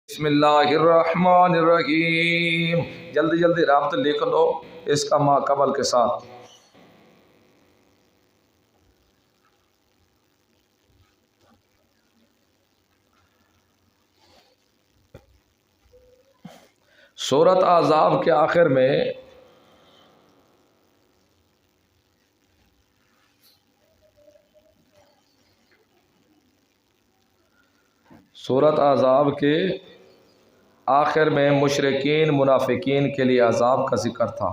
بسم اللہ الرحمن الرحیم، جلدی جلدی رابط لکھ لو اس کا ما قبل کے ساتھ۔ سورۃ احزاب کے آخر میں سورۃ احزاب کے آخر میں مشرکین منافقین کے لیے عذاب کا ذکر تھا۔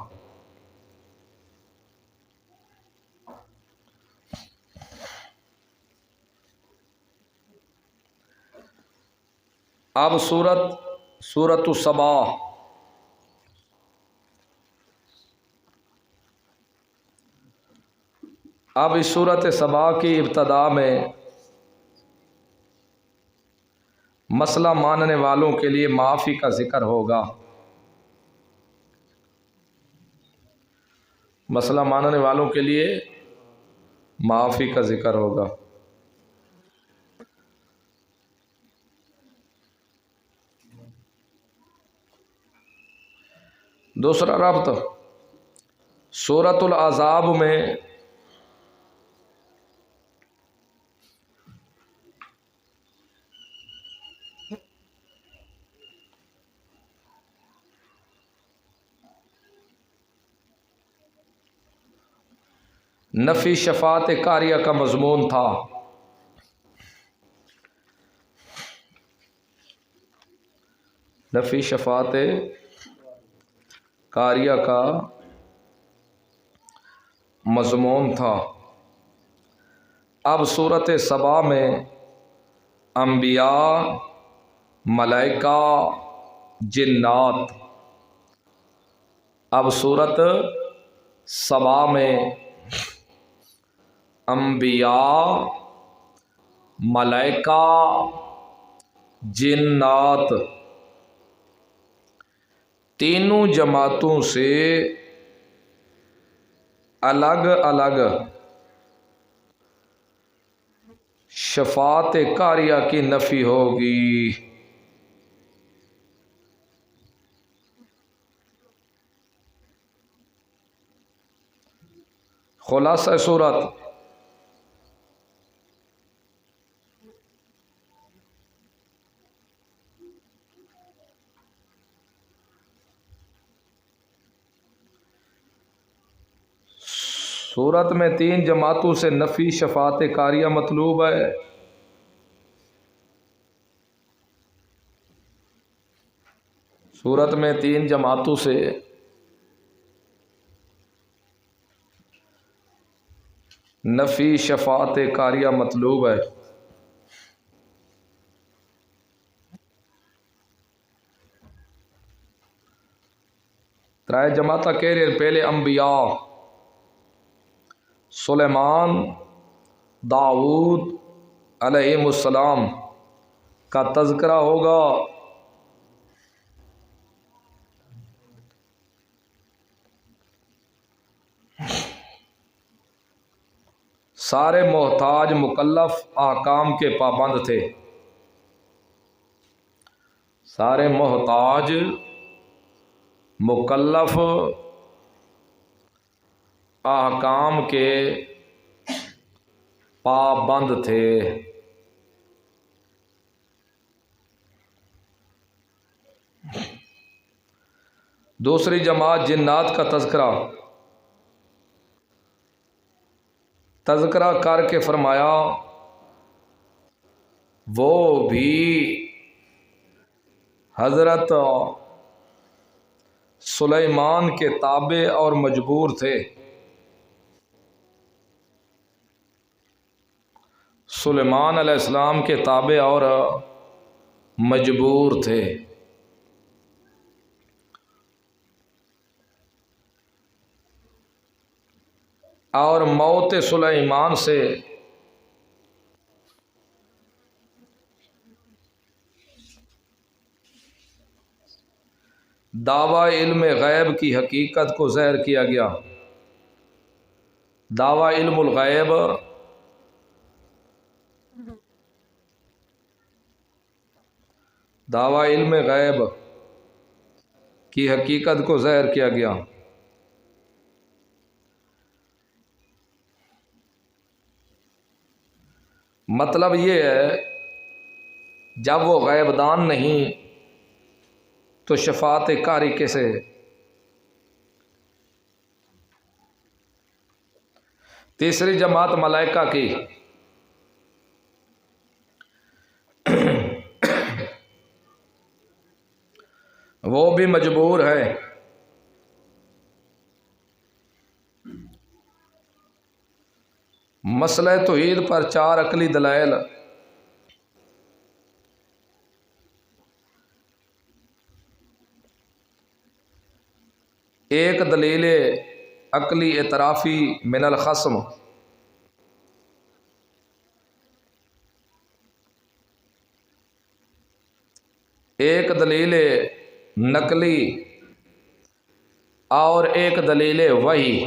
اب سورۃ السبا، اب اس سورۃ سبا کی ابتدا میں مسئلہ ماننے والوں کے لیے معافی کا ذکر ہوگا۔ مسئلہ ماننے والوں کے لیے معافی کا ذکر ہوگا۔ دوسرا ربط، سورۃ الاحزاب میں نفی شفاعت کاریہ کا مضمون تھا۔ نفی شفاعت کاریہ کا مضمون تھا۔ اب سورۃ سبا میں انبیاء، ملائکہ، جنات، اب سورۃ سبا میں انبیاء، ملائکہ، جنات تینوں جماعتوں سے الگ الگ شفاعت کاریہ کی نفی ہوگی۔ خلاصہ سورت، سورت میں تین جماعتوں سے نفی شفاعت کاریہ مطلوب ہے۔ سورت میں تین جماعتوں سے نفی شفاعت کاریہ مطلوب ہے۔ ترائے جماعتہ کہہ رہے ہیں، پہلے انبیاء سلیمان، داؤد علیہ السلام کا تذکرہ ہوگا۔ سارے محتاج مکلف احکام کے پابند تھے۔ سارے محتاج مکلف احکام کے پابند تھے۔ دوسری جماعت جنات کا تذکرہ کر کے فرمایا وہ بھی حضرت سلیمان کے تابع اور مجبور تھے۔ سلیمان علیہ السلام کے تابع اور مجبور تھے۔ اور موت سلیمان سے دعوی علم غیب کی حقیقت کو ظاہر کیا گیا۔ دعوی علم الغیب دعویٰ علم غیب کی حقیقت کو ظاہر کیا گیا۔ مطلب یہ ہے جب وہ غیب دان نہیں تو شفاعت قہری کیسے ہے؟ تیسری جماعت ملائکہ کی، وہ بھی مجبور ہے مسئلہ توحید پر 4 عقلی دلائل ایک دلیل عقلی اعترافی من الخصم، ایک دلیل نقلی اور ایک دلیل وحی،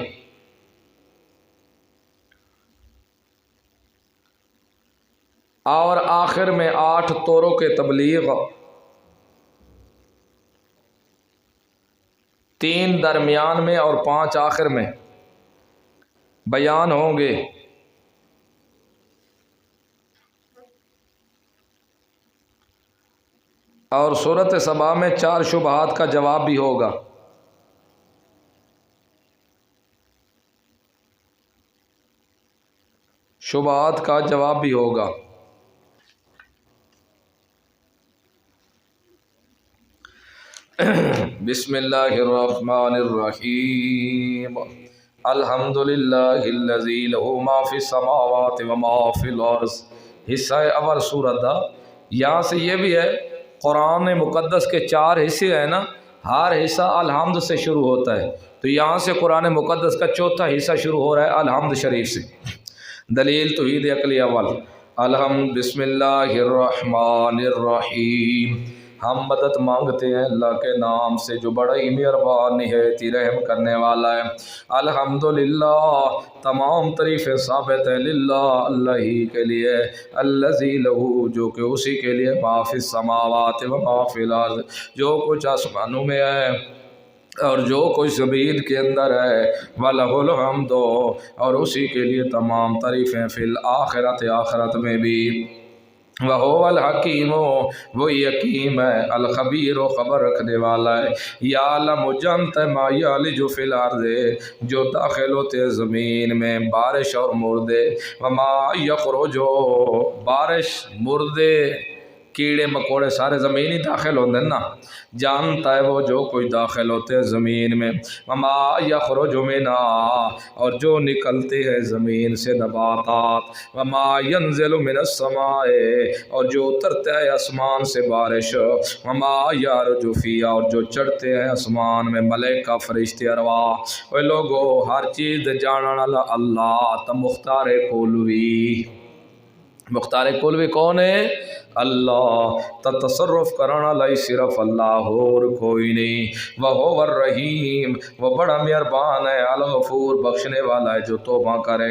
اور آخر میں 8 طوروں کے تبلیغ، 3 درمیان میں اور 5 آخر میں بیان ہوں گے۔ اور سورۃ سبا میں 4 شبہات کا جواب بھی ہوگا۔ شبہات کا جواب بھی ہوگا۔ بسم اللہ الرحمن الرحیم، الحمد للہ الذی لہ ما فی السماوات و ما فی الارض۔ حصہ اول سورت دا، یہاں سے یہ بھی ہے قرآن مقدس کے 4 حصے ہیں نا، ہر حصہ الحمد سے شروع ہوتا ہے، تو یہاں سے قرآن مقدس کا 4تھا حصہ شروع ہو رہا ہے الحمد شریف سے۔ دلیل توحید عقلی اول، الحمد بسم اللہ الرحمن الرحیم، ہم مدد مانگتے ہیں اللہ کے نام سے جو بڑا ہی مہربان نہایت ہی رحم کرنے والا ہے۔ الحمدللہ، تمام تعریفیں ثابت ہے للہ، اللہ ہی کے لیے، الذی لہ، جو کہ اسی کے لیے، ما فی السماوات و ما فی الارض، جو کچھ آسمانوں میں ہے اور جو کچھ زمین کے اندر ہے، وَلَهُ الْحَمْدُ، اور اسی کے لیے تمام تعریفیں، فی الآخرت، آخرت میں بھی، وَهُوَ الْحَكِيمُ، وہ حکیم ہے، الخبیر، و خبر رکھنے والا ہے، یعلم، جانتا ہے، ما یلج فی الارض، جو داخل ہوتے ہیں زمین میں، بارش اور مردے، وما یخرج، بارش، مردے، کیڑے مکوڑے سارے زمین ہی داخل ہوتے ہیں نا، جانتا ہے وہ جو کوئی داخل ہوتے ہیں زمین میں، وما یخرج منہا، اور جو نکلتے ہیں زمین سے نباتات، وما ینزل من السماء، اور جو اترتا ہے آسمان سے بارش، وما یعرج فیہا، اور جو چڑھتے ہیں آسمان میں ملائکہ، فرشتے، ارواح، وہ لوگوں ہر چیز جاننا اللہ، تم مختار کولوی، مختار کولوی کون ہے؟ اللہ، تصرف کرنا لائی صرف اللہ اور کوئی نہیں، وَهُوَ الرحیم، وہ بڑا مہربان ہے، الغفور، بخشنے والا ہے جو توبہ کرے۔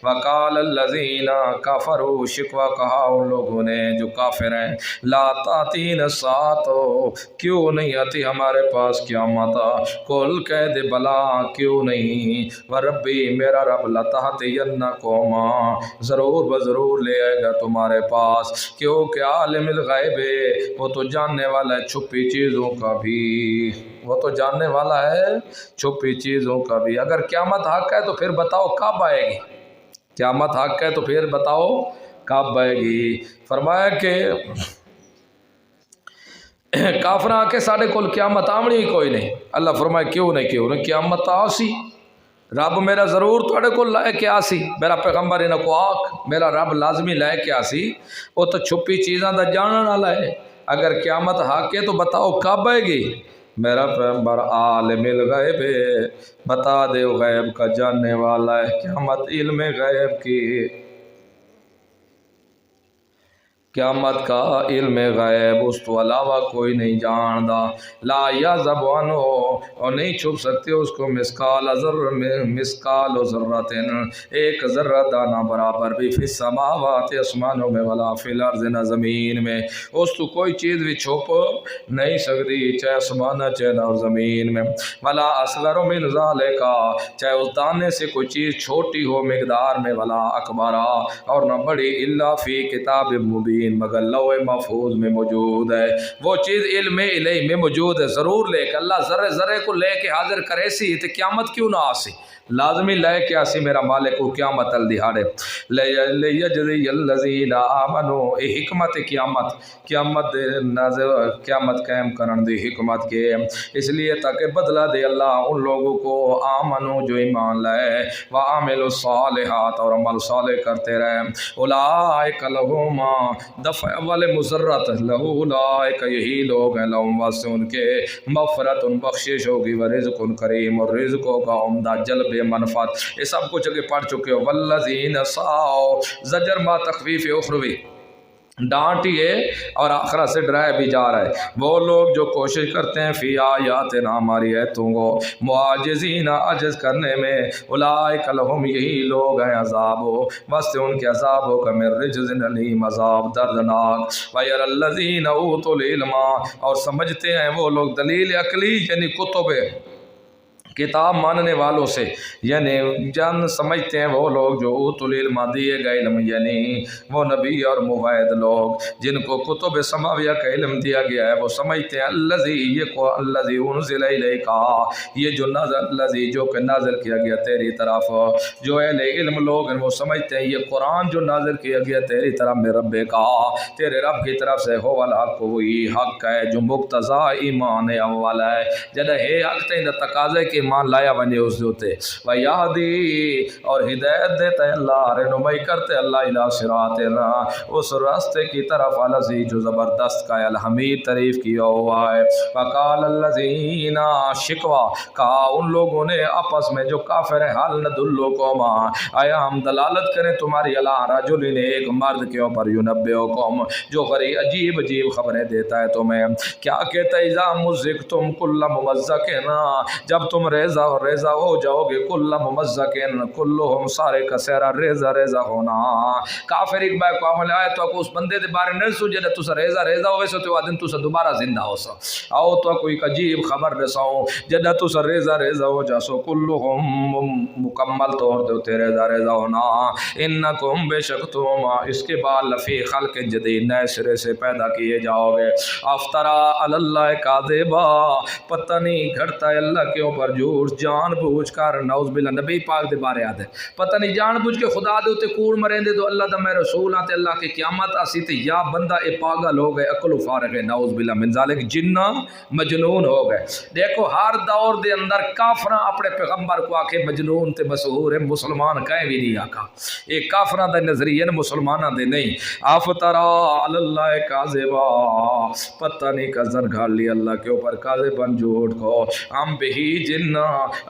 وَقَالَ الَّذِينَ كَفَرُوا، شکوہ کہا ان لوگوں نے جو کافر ہیں، لا تَأْتِينَا السَّاعَةُ، کیوں نہیں آتی ہمارے پاس قیامت، قُلْ کہہ دے بلا، کیوں نہیں، وَرَبِّی، میرا رب، لَتَأْتِيَنَّكُمْ، ضرور بضرور لے آئے گا تمہارے پاس، کیونکہ عالم الغیب ہے، وہ تو جاننے والا ہے چھپی چیزوں کا بھی، وہ تو جاننے والا ہے چھپی چیزوں کا بھی۔ اگر قیامت حق ہے تو پھر بتاؤ کب آئے گی؟ قیامت حق ہے تو پھر بتاؤ کب آئے گی؟ فرمایا کہ کافراں کے ساڑھے کول قیامت آمنی ہی کوئی نہیں۔ اللہ فرمائے کیوں نہیں قیامت آسی، رب میرا ضرور تھوڑے کو لائے کے آسی، میرا پیغمبر انہوں کو آکھ، میرا رب لازمی لائے کے آسی، وہ تو چھپی چیزاں دا جاننا نہ لائے، اگر قیامت حق ہے تو بتاؤ کب آئے گی؟ میرا پیغمبر عالم الغیب ہے، بتا دے غیب کا جاننے والا ہے، قیامت علم غیب کی قیامت کا علم غیب اس تو علاوہ کوئی نہیں جاندا، لا یعزب عنہ اور نہیں چھپ سکتے اس کو مسقال ذرۃ ایک ذرہ دانہ برابر بھی فی السماوات آسمانوں میں ولا فی الارض نہ زمین میں، اس تو کوئی چیز بھی چھپ نہیں سکتی چاہے آسمان چاہے نہ زمین میں، ولا اصغر من ذالک چاہے اس دانے سے کوئی چیز چھوٹی ہو مقدار میں، ولا اکبر اور نہ بڑی، الا فی کتاب مبین مگر لوح محفوظ میں موجود ہے۔ وہ چیز علم الہی میں موجود ہے ضرور، لے کہ اللہ ذرے ذرے کو لے کے حاضر کرے سی تو قیامت کیوں نہ آسی، لازمی لے کے آسی میرا مالک کو قیامت الدہاڑے لیجزی الذین آمنوا، اے حکمت قیامت نازل قیامت قائم کرن دی حکمت کے، اس لیے تاکہ بدلہ دے اللہ ان لوگوں کو آمنو جو ایمان لائے، وعملوا الصالحات اور عمل صالح کرتے رہے، اولئک لہم دفع اول مضرت لہو اولئک یہی لوگ ہیں لہم واسطے ان کے مغفرت بخشش ہوگی ورزق کریم اور رزق کا عمدہ جلب منفعت، یہ سب کچھ اگے پڑھ چکے ہو۔ والذین سعوا زجر ما تخفیف اخروی، ڈانٹیے اور آخرت سے ڈرائے بھی جا رہا ہے، وہ لوگ جو کوشش کرتے ہیں فی آیاتنا ہماری ایتوں کو معاجزین عجز کرنے میں، اولئک لہم یہی لوگ ہیں عذاب واسطے ان کے عذاب ہو کا من رجز علیم عذاب دردناک، وَيَرَى الَّذِينَ أُوتُوا الْعِلْمَ اور سمجھتے ہیں وہ لوگ دلیل عقلی یعنی کتب کتاب ماننے والوں سے، یعنی جان سمجھتے ہیں وہ لوگ جو اوت العلم دیے گئے علم، یعنی وہ نبی اور موعد لوگ جن کو کتب سماویہ کا علم دیا گیا ہے، وہ سمجھتے ہیں الذی یہ کو الذی انزل الیک، یہ جو الذی جو کہ نازل کیا گیا تیری طرف، جو اہل علم لوگ ہیں وہ سمجھتے ہیں یہ قرآن جو نازل کیا گیا تیری طرف میں رب کا، تیرے رب کی طرف سے ہو الحق، وہی حق ہے جو مقتضا ایمان اول ہے، جدہ ہے حق تے تقاضے کے ایمان لایا بنے اس دوتے، ویہدی اور ہدایت دیتا ہے اللہ، رہنمائی کرتے اللہ الہ صراط اللہ اس راستے کی طرف، الذی جو زبردست کا الحمید تعریف کیا ہوا ہے، وقال الذین شکوا کہا ان لوگوں نے آپس میں جو کافر ہیں، حل ندلکم آیا ہم دلالت کریں تمہاری اللہ رجل نے ایک مرد کے اوپر ینبئکم جو غری عجیب عجیب خبریں دیتا ہے تمہیں، کیا کہتا ہے اذا مزقتم کل ممزقن جب تم ریزہ ہو جاؤ گے، کل ممزقن کلہم سارے کا سارا ریزہ ہونا، کافر ایک بار کو عمل آئے تو اس بندے دے بارے نہیں سو جدہ تسا ریزہ ہوئے سو تو آدم تسا دوبارہ زندہ ہو سو، آؤ تو کوئی عجیب خبر رساؤ جدہ تسا ریزہ ہو جا سو، کلہم مکمل طور دے ریزہ ہونا، انکم بے شک تم اس کے بعد لفی خلق جدید نئے سرے سے پیدا کیے جاؤ گے، افطرا اللہ کاذبا پتہ نہیں گھڑتا ہے اللہ کے اوپر جھوٹ جان بوجھ کر، نعوذ باللہ نبی پاک دے بارے آدھے پتہ نہیں جان بوجھ کے خدا دے ہوتے کوڑ مریں دے تو اللہ دا میں رسول آتے اللہ کے قیامت آسی تے یا بندہ اے پاگل ہو گئے عقل و فارغ ہے، نعوذ باللہ من ذالک جنہ مجنون ہو گئے۔ دیکھو ہر دور دے اندر کافراں اپنے پیغمبر کو آکے مجنون تے مسحور ہے، مسلمان کہیں بھی نہیں آکا، ایک کافراں دے نظریے نے مسلمانہ دے نہیں، افطرا اللہ کاذبا پتہ نہیں کزن گھاڑ لی اللہ کے اوپر کاذبن جھوٹ کو، ہم بہی جنہ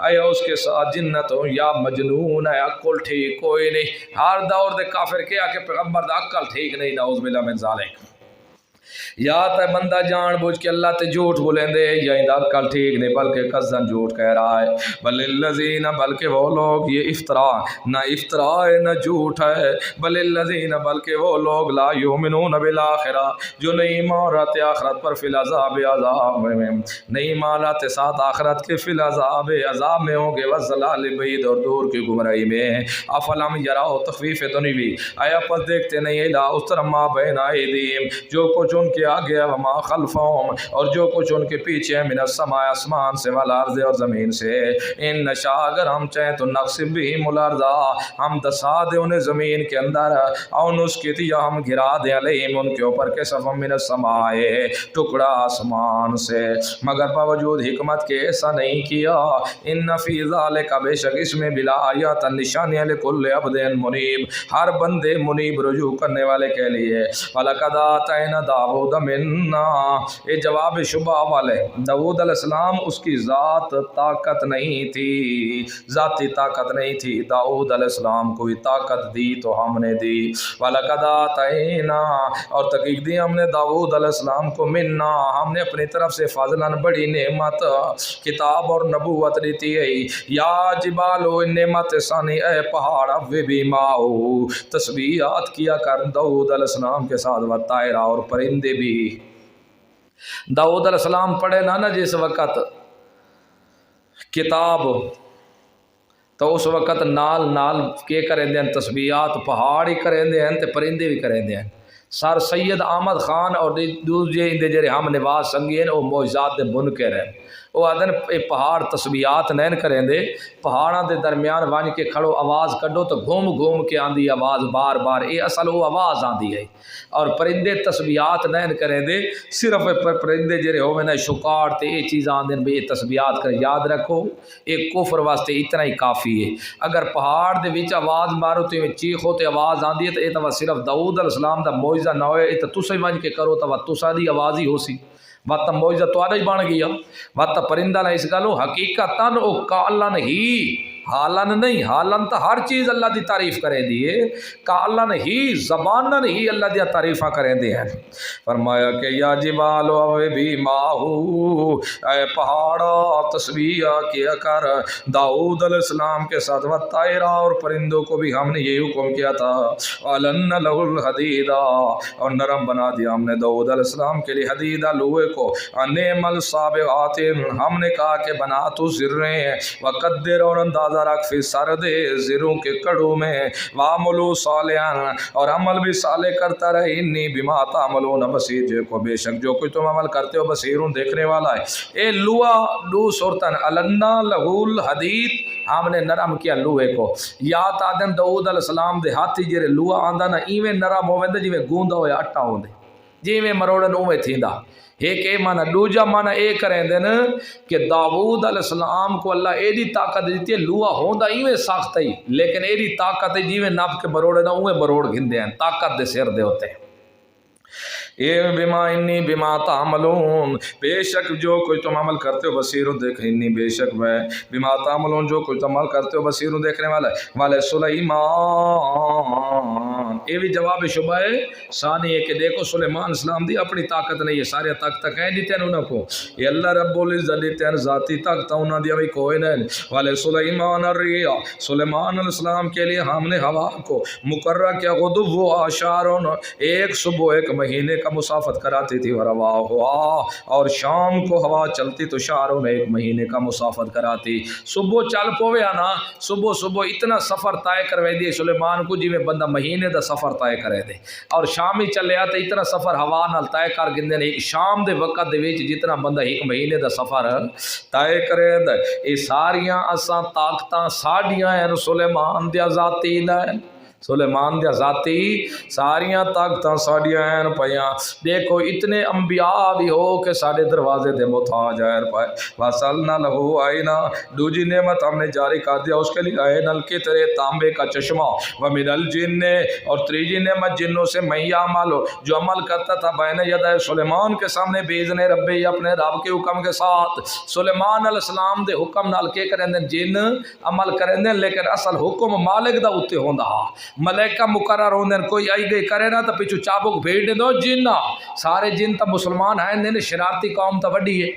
آیا اس کے ساتھ جنت ہو یا مجنون ہے، عقل ٹھیک کوئی نہیں، ہر دور دے کافر کیا کہ پیغمبر دا عقل ٹھیک نہیں، نعوذ باللہ من ذالک، یا تے بندہ جان بوجھ کے اللہ تے جھوٹ بولیں دے یا اندہ عقل ٹھیک نہیں بلکہ قصدن جھوٹ کہہ رہا ہے، بل الذین بلکہ وہ لوگ، یہ افطرا ہے نہ جھوٹ ہے، بل الذین بلکہ وہ لوگ لا یؤمنون بالآخرہ جو نہیں ایمان رہتے آخرت پر، فی العذاب عذاب میں نہیں ایمان رہتے ساتھ آخرت کے، فی العذاب عذاب میں ہوں گے، والضلال بعید اور دور کی گمراہی میں، افلم یراؤ تخفیف دنیوی آیا پس دیکھتے نہیں الا اس طرح ما بین ایدیہم جو کچھ ان کے آگے ہے، وما خلفہم اور جو کچھ ان کے پیچھے ہے، من السماء آسمان سے، والارض اور زمین سے، ان نشاء اگر ہم چاہیں تو نقصب بہم الارض ہم دسا دیں انہیں زمین کے اندر، او نسکت یا ہم گرا دیں علیہم ان کے اوپر کسفا من السماء ٹکڑا آسمان سے، مگر باوجود حکمت کے ایسا نہیں کیا، ان فی ذالک بے شک اس میں بلا آیات نشانیاں لکل عبد منیب ہر بندے منیب رجوع کرنے والے کے لیے، وَلَقَدْ آتَيْنَا داؤد منا، یہ جواب شبہ والے، داؤد علیہ السلام اس کی ذات طاقت نہیں تھی، ذاتی طاقت نہیں تھی، داؤد علیہ السلام کو بھی طاقت دی تو ہم نے دی، وَلَقَدْ آتَيْنَا، اور تحقیق دی ہم نے داؤد علیہ السلام کو منا، ہم نے اپنی طرف سے فضلاً بڑی نعمت کتاب اور نبوت دیتی ہے، یا جبالو نعمت ثانی اے پہاڑ اوی بھی ماؤ، تسبیحات کیا کر داؤد علیہ السلام کے ساتھ، و طائرہ، اور پرندے بھی۔ داؤد علیہ السلام پڑھے نا جس وقت کتاب، تو اس وقت نال نال کے کریں دیں تسبیحات، پہاڑ ہی کریں دیں تے پرندے بھی کریں دیں۔ سر سید احمد خان اور دوسرے اندے جڑے ہم نواز سنگی ہیں وہ معجزات دے منکر ہیں، وہ آدھن پہاڑ تسبیحات نہیں کریں دے، پہاڑاں دے درمیان وان کے کھڑو آواز کڈو تو گھوم گھوم کے آندی آواز بار بار، یہ اصل وہ آواز آندی ہے، اور پرندے تسبیحات نہیں کریں دے، صرف پرندے جڑے ہوئے نا شکار تے یہ چیز آندے بھی تسبیحات کر، یاد رکھو ایک کفر واسطے اتنا ہی کافی ہے، اگر پہاڑ دے وچ آواز مارو تو چیخو تے آواز آندی ہے تو یہ تو صرف داؤد علیہ السلام دا معجزہ نہ ہوئے، یہ تو تسے ون کے کرو تو تسا دی آواز ہی ہو سی، وقت معجزہ تو آدھا ہی بن گیا، وقت پرندہ نہ اس گلو حقیقتاً او کالن ہی، حالن نہیں، حالن تو ہر چیز اللہ دی تعریف کرے دیئے، کالن ہی زبانن ہی اللہ دی تعریفہ کرے دیئے ہیں۔ فرمایا کہ یا جبالو اوے بھی ماہو، اے پہاڑا تسبیح کیا کر داؤد علیہ السلام کے ساتھ، و طائرہ، اور پرندوں کو بھی ہم نے یہ حکم کیا تھا، وَلَنَّ لَهُ الْحَدِيدَ، اور نرم بنا دیا ہم نے داؤد علیہ السلام کے لیے حدیدہ لوہے کو، اَنِّعْمَ الصَّابِغَاتِ، ہم نے کہا کہ بنا تو زریں، وَقَدِّرْ، اور اندازہ رکھ فی سرد زروں کے کڑوں میں، وَعَمَلُوا صَالِحًا، اور عمل بھی صالح کرتا رہے، انی بما تعملون بصیر، جو کو بے شک جو کچھ تم عمل کرتے ہو بصیروں دیکھنے والا ہے۔ اے لوہا لو صورتن علنا لہو الحدید، ہم نے نرم کیا لوہے کو، یا تادن داؤد علیہ السلام دے ہاتھی جڑے لوہا آندا نا ایویں نرم ہووندے جویں گوندا ہویا آٹا ہوندے، جویں مروڑن اوویں تھیندا، ایک اے مانا، دوجا مانا اے کریں دن کہ داؤد علیہ السلام کو اللہ ایڈی طاقت دیتی ہے، لوہا ہوندا ایویں سخت ہے لیکن ایڈی طاقت ہے جویں نب کے مروڑے نا اوویں مروڑ گھندے ہیں، طاقت دے سر دے ہوتے ہیں۔ اے بما انی بما تعملون، بے شک جو کوئی تم عمل کرتے ہو بصیروں دیکھ، انی بے شک میں بما تعملون جو کوئی تم عمل کرتے ہو بصیروں دیکھنے والا ہے، والے سلیمان، یہ بھی جواب شبہ ہے ثانی ہے کہ دیکھو سلیمان اسلام دی اپنی طاقت نہیں ہے، سارے طاقت ہے دیتے ہیں انہوں کو، یہ اللہ رب العزت دیتے ہیں ذاتی طاقت انہوں دی ابھی کوئی نہیں، والے سلیمان الریح، سلیمان علیہ السلام کے لیے ہم نے ہوا کو مقرر کیا، غدو و آشارون، ایک صبح ایک مہینے کا مسافت کراتی تھی، وروا ہوا، اور شام کو ہوا چلتی تو شہروں میں ایک مہینے کا مسافت کراتی، صبح چل پوے آنا، صبح اتنا سفر طے کروے دی سلیمان کو جی میں بندہ مہینے دا سفر طے کرے دے، اور شامی چلے آتے اتنا سفر ہوا نال طے کر گندے نے، شام دے وقت دے وچ جتنا بندہ ایک مہینے دا سفر طے کرے دے، یہ ساریاں اساں طاقتاں ساڈیاں ہیں سلیمان دیا ذاتی نہ، سلیمان دیا ذاتی ساریاں طاقتاں ساڈیاں ہیں پیاں، دیکھو اتنے انبیاء بھی ہو کہ سارے دروازے دے محتاج آئے پائے، وَصَلْنَا لَهُ عَيْنًا، دوجی نعمت ہم نے جاری کر دیا اس کے لیے عین القی ترے تانبے کا چشمہ، وَمِنَ الْجِنِّ، اور تیجی نعمت جنوں سے من یعمل، جو عمل کرتا تھا بین یدہ سلیمان کے سامنے بیزن ربی، اپنے رب کے حکم کے ساتھ، سلیمان علیہ السلام دے حکم نال کے کریں دیں جن عمل کریں دیں، لیکن اصل حکم مالک دا ہوتے ہوندہ، ملائکہ مقرر ہوندے، کوئی آئی گئی کرے نا تو پیچھو چابک بھیڑ دے دو جنہ، سارے جن تا مسلمان ہیں نے شرارتی قوم تا وڈی ہے،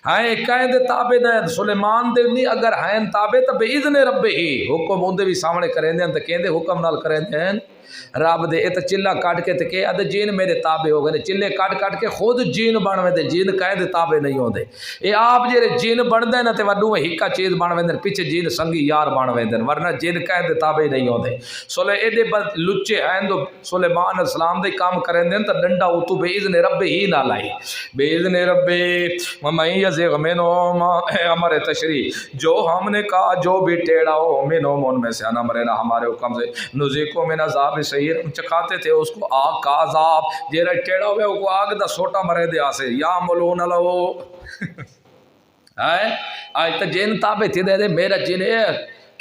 ہیں کہیں دے تابع دے سلیمان دے نہیں، اگر ہیں تابع تا بے اذن رب ہی، حکم ہوندے بھی سامنے کریں دیں تو کہیں دے حکم نال کریں دیں رب دے، اے چلا کٹ کے تے کہ ادھے جین میرے تابع ہو گئے، چلے کٹ کٹ کے خود جین بنوے دے، جین کہیں دے تابع نہیں ہو دے، اے آپ جیرے جین بن دے نا تے وڈو ہکا چیز بنوے دے، پیچھے جین سنگی یار بنوے دے، ورنہ جین کہیں دے تابع نہیں ہو دے، سولے اے دے بد لچے ہیں تو سلیمان علیہ السلام دے کام کریں دے تو ڈنڈا اتو بے اذن رب ہی نہ لائی، بے اذن رب وَمَن يَزِغْ مِنْهُمْ، ہمارے تشریح، جو ہم نے کہا جو بھی ٹیڑا ہو مِنْهُمْ ان میں سے، انا مرنا ہمارے حکم سے، نُذِقُ مِنْ عَذَابِ سعیر، ہم چکھاتے تھے اس کو آگ کا عذاب، جیرا ٹیڑا ہوئے وہ آگ دا سوٹا مرے دے آسے، یا ملون لہو آج تا جن تابع تھی دے دے، میرا جن ہے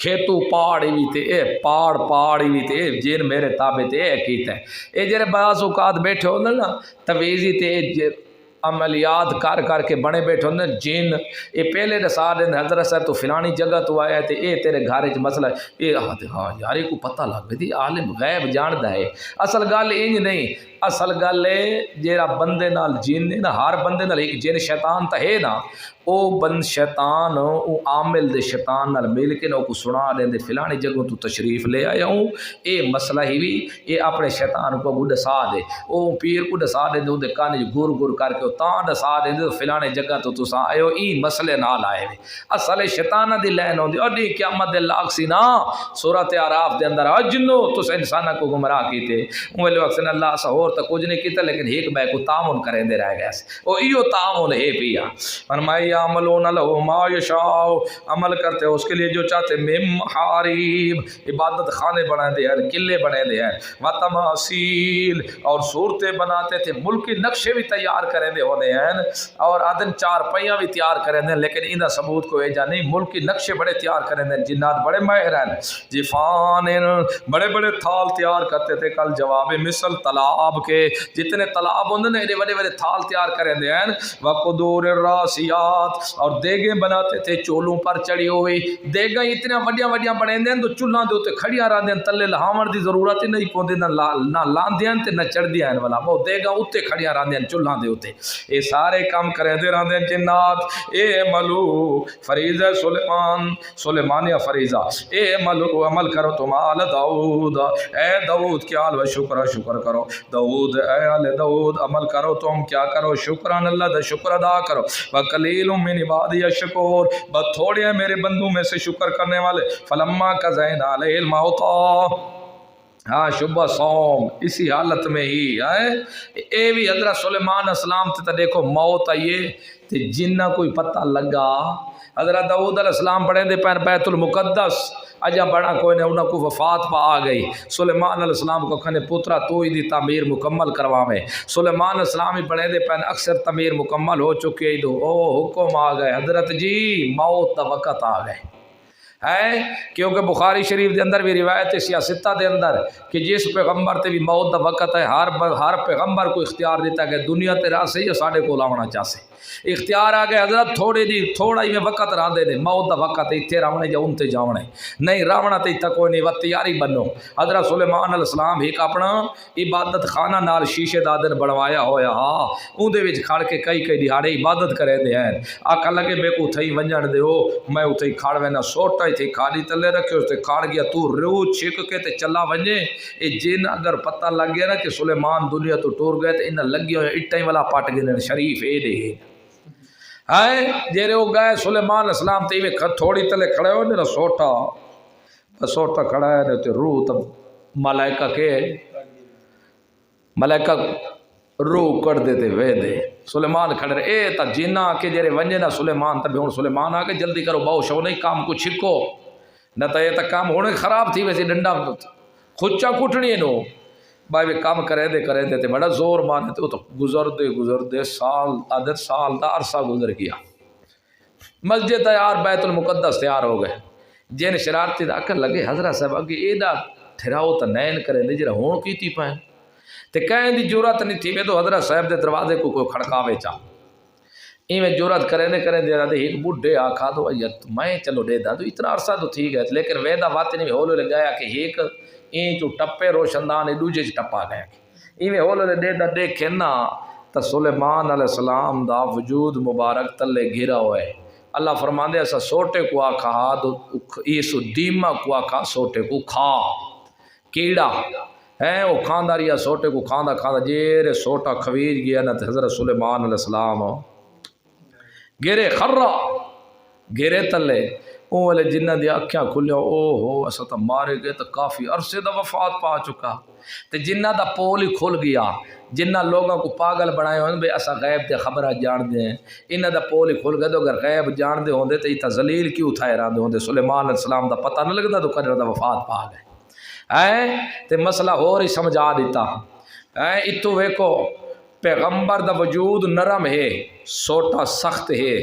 کھیتو پہاڑی بھی تے اے پہاڑی بھی تے اے جن میرے تابع تے اے کیتا ہے اے جڑے بعض اوقات بیٹھے ہوندے نا تویزی تے عملیات کر کے بنے بیٹھے ہوندے جن اے پہلے دسا دے حضرت صاحب تو فلانی جگہ تو آیا تے اے تیرے گھر وچ مسئلہ اے ہاں یار کو پتہ لگ دی عالم غیب جاندا ہے اصل گل انج نہیں اصل گل ہے جیڑا بندے نال جن ہے نا ہر بندے نال ایک جن شیطان تا ہے نا او بند شیطان او عامل دے شیطان نال مل کے نو کو سنا دے فلانی جگہ تو تشریف لے آیا ہوں اے مسئلہ ہی بھی اے اپنے شیطان کو دسا دے او پیر کو دسا دے دے کان گر گر کر کے تاں دسا دے فلانی جگہ تو تساں آئے ہو ای مسئلے نال آئے ہوئے اصل شیطان دی لین ہوندی اڈی قیامت دے لاگ سی نا سورۃ اعراف دے اندر اجنو تس انساناں کو گمراہ کیتے اون لوگ اکثر اللہ سا اور تا کچھ نہیں کیتا لیکن ایک بے کو تعاون کریں دے رہ گئے او ایو تعاون ہے پیا فرمایا عملون لہو ما یشاء عمل کرتے اس کے لیے جو چاہتے مم محارب عبادت خانے بنائے دے ہیں قلعے بنے دے ہیں وتماثیل اور صورتیں بناتے تھے ملکی نقشے بھی تیار کریں دے ہونے ہیں اور آدن چار پہیاں بھی تیار کریں دے لیکن انہا ثبوت کو ایجا نہیں ملکی نقشے بڑے تیار کریں دے جنات بڑے ماہر ہیں جفان بڑے بڑے تھال تیار کرتے تھے کل جواب مثل تالاب کے جتنے تالاب ہوندے نے بڑے بڑے تھال تیار کریں دے ہیں وقدور الراسیات اور دیگیں بناتے تھے چولوں پر چڑھی ہوئی دیگیں اتنے وڈیاں وڈیاں بنے دیں تو چولہاں دے ہوتے کھڑیاں رہن دیں تلے لہاون دی ضرورت ہی نہیں پوندے نہ لاندیاں تے نہ چڑھ دیاں والا وہ دیگاں اوتے کھڑیاں رہن دیں چولہاں دے ہوتے اے سارے کام کرے دے رہن دیں جنات اے ملو فریضہ سلیمانیہ فریضہ اے ملو عمل کرو تم آل داؤد اے داؤد کیا آل و شکر کرو داؤد اے آل داؤد عمل کرو تم کیا کرو شکران اللہ دا شکر ادا کرو وقلیل من عبادی الشکور بہت تھوڑے ہیں میرے بندوں میں سے شکر کرنے والے فلما قضینا علیہ الموت ہاں شبہ سوم اسی حالت میں ہی اے بھی حضرت سلیمان السلام تے دیکھو موت آئیے تے جنہ کوئی پتہ لگا حضرت داؤد علیہ السلام پڑھیں دے پین بیت المقدس اجا بڑا کوئی نے انہوں کو وفات پا آ گئی سلیمان علیہ السلام کو کھنے پترہ تو ہی دی تعمیر مکمل کرواویں سلیمان علیہ السلام ہی پڑھیں دے پین اکثر تعمیر مکمل ہو چکے ہی دو او حکم آ گئے حضرت جی موت دا وقت آ گئے ہے کیونکہ بخاری شریف دے اندر بھی روایت ہے سیاستہ دے اندر کہ جس پیغمبر تے بھی موت دا وقت ہے ہر پیغمبر کو اختیار دیتا کہ دنیا تے راہ سے یا ساڑھے کو لاؤنا چاہتے اختیار آ گئے حضرت تھوڑا ہی میں وقت رہا دے موت دا وقت ہے اتھے راونے یا ان تے جاونے نہیں راونا تے اتھا کوئی نہیں وقت تیاری بنو حضرت سلیمان علیہ السلام ایک اپنا عبادت خانہ نال شیشے دادن بڑھوایا ہویا ہاں ان دے وچ کھڑ کے کئی دیہاڑے عبادت کرے دے ہیں آقا لگے بے کو اتھائی ونجن دے ہو میں اتھائی کھڑ وینا سوٹا ہی تھی کھالی تلے رکھے اس تے کھڑ گیا تو رو چھک کے تے چلا ونجے اے جن اگر پتہ لگ گیا نا کہ سلیمان دنیا تو ٹور گئے تے انہاں لگی ہوئے اٹھائی والا پاٹ گئے شریف اے دے جیرے وہ گئے سلیمان علیہ السلام تے میں تھوڑی تلے کھڑے ہوئے نا سوٹا کھڑا ہے نا تے روح تب ملائکہ کے ملائکہ روح کر دیتے وے دے سلیمان کھڑے رہے اے تا جنہ کے جیرے ونجے نا سلیمان تب ہون سلیمان آگے جلدی کرو باؤ شو نہیں کام کو چھکو نہ تا یہ تا کام ہونے خراب تھی ویسے ڈنڈا خچا کٹنی نو بھائی بھی کام کرے دے تے بڑا زور مانے تے وہ تو گزر دے سال دا عرصہ گزر گیا مسجد تیار بیت المقدس تیار ہو گئے جن شرارتی دا کر لگے حضرت صاحب اگے ایڈا ٹھہراؤ تا نین کرے دے جرا ہون کیتی پائیں تے کہیں دی جرات نہیں تھی میں تو حضرت صاحب دے دروازے کو کوئی کھڑکاوے چاہ میں جرات کرے دے ایک بڈھے آکھا تو میں چلو دے دا تو اتنا عرصہ تو تھی گئے لیکن ویدہ واتے نے ہولو لگایا کہ ایک این جو ٹپے روشندان دوجے چ ٹپا گیا ایویں ہولو دے دا دیکھے نا تا سلیمان علیہ السلام دا وجود مبارک تلے گھرا ہوئے اللہ فرماندے ایسا سوٹے کو آکھا ایسو دیمہ کو آکھا سوٹے کو کھا کیڑا ہے وہ کھاندہ ریا سوٹے کو کھاندہ جیرے سوٹا کھویر گیا نا حضرت سلیمان علیہ السلام گرے خرہ گرے تلے وہ والے جنہ دی اکھیاں کھلیا او ہو ایسا تا مارے گئے تا کافی عرصے دا وفات پا چکا تے جنہ دا پول ہی کھل گیا جنہ لوگوں کو پاگل بنائے ہوئے بے ایسا غیب دے خبرہ جان دے ہیں انہ دا پول ہی کھل گئے تو اگر غیب جان دے ہوندے تو ایتا ذلیل کیوں اٹھائے رہا دے ہوندے سلیمان علیہ السلام دا پتہ نہ لگتا تو قدر دا وفات پا گئے تے مسئلہ ہو رہی سمجھا دیتا اتو ویکو پیغمبر دا وجود نرم ہے سوٹا سخت ہے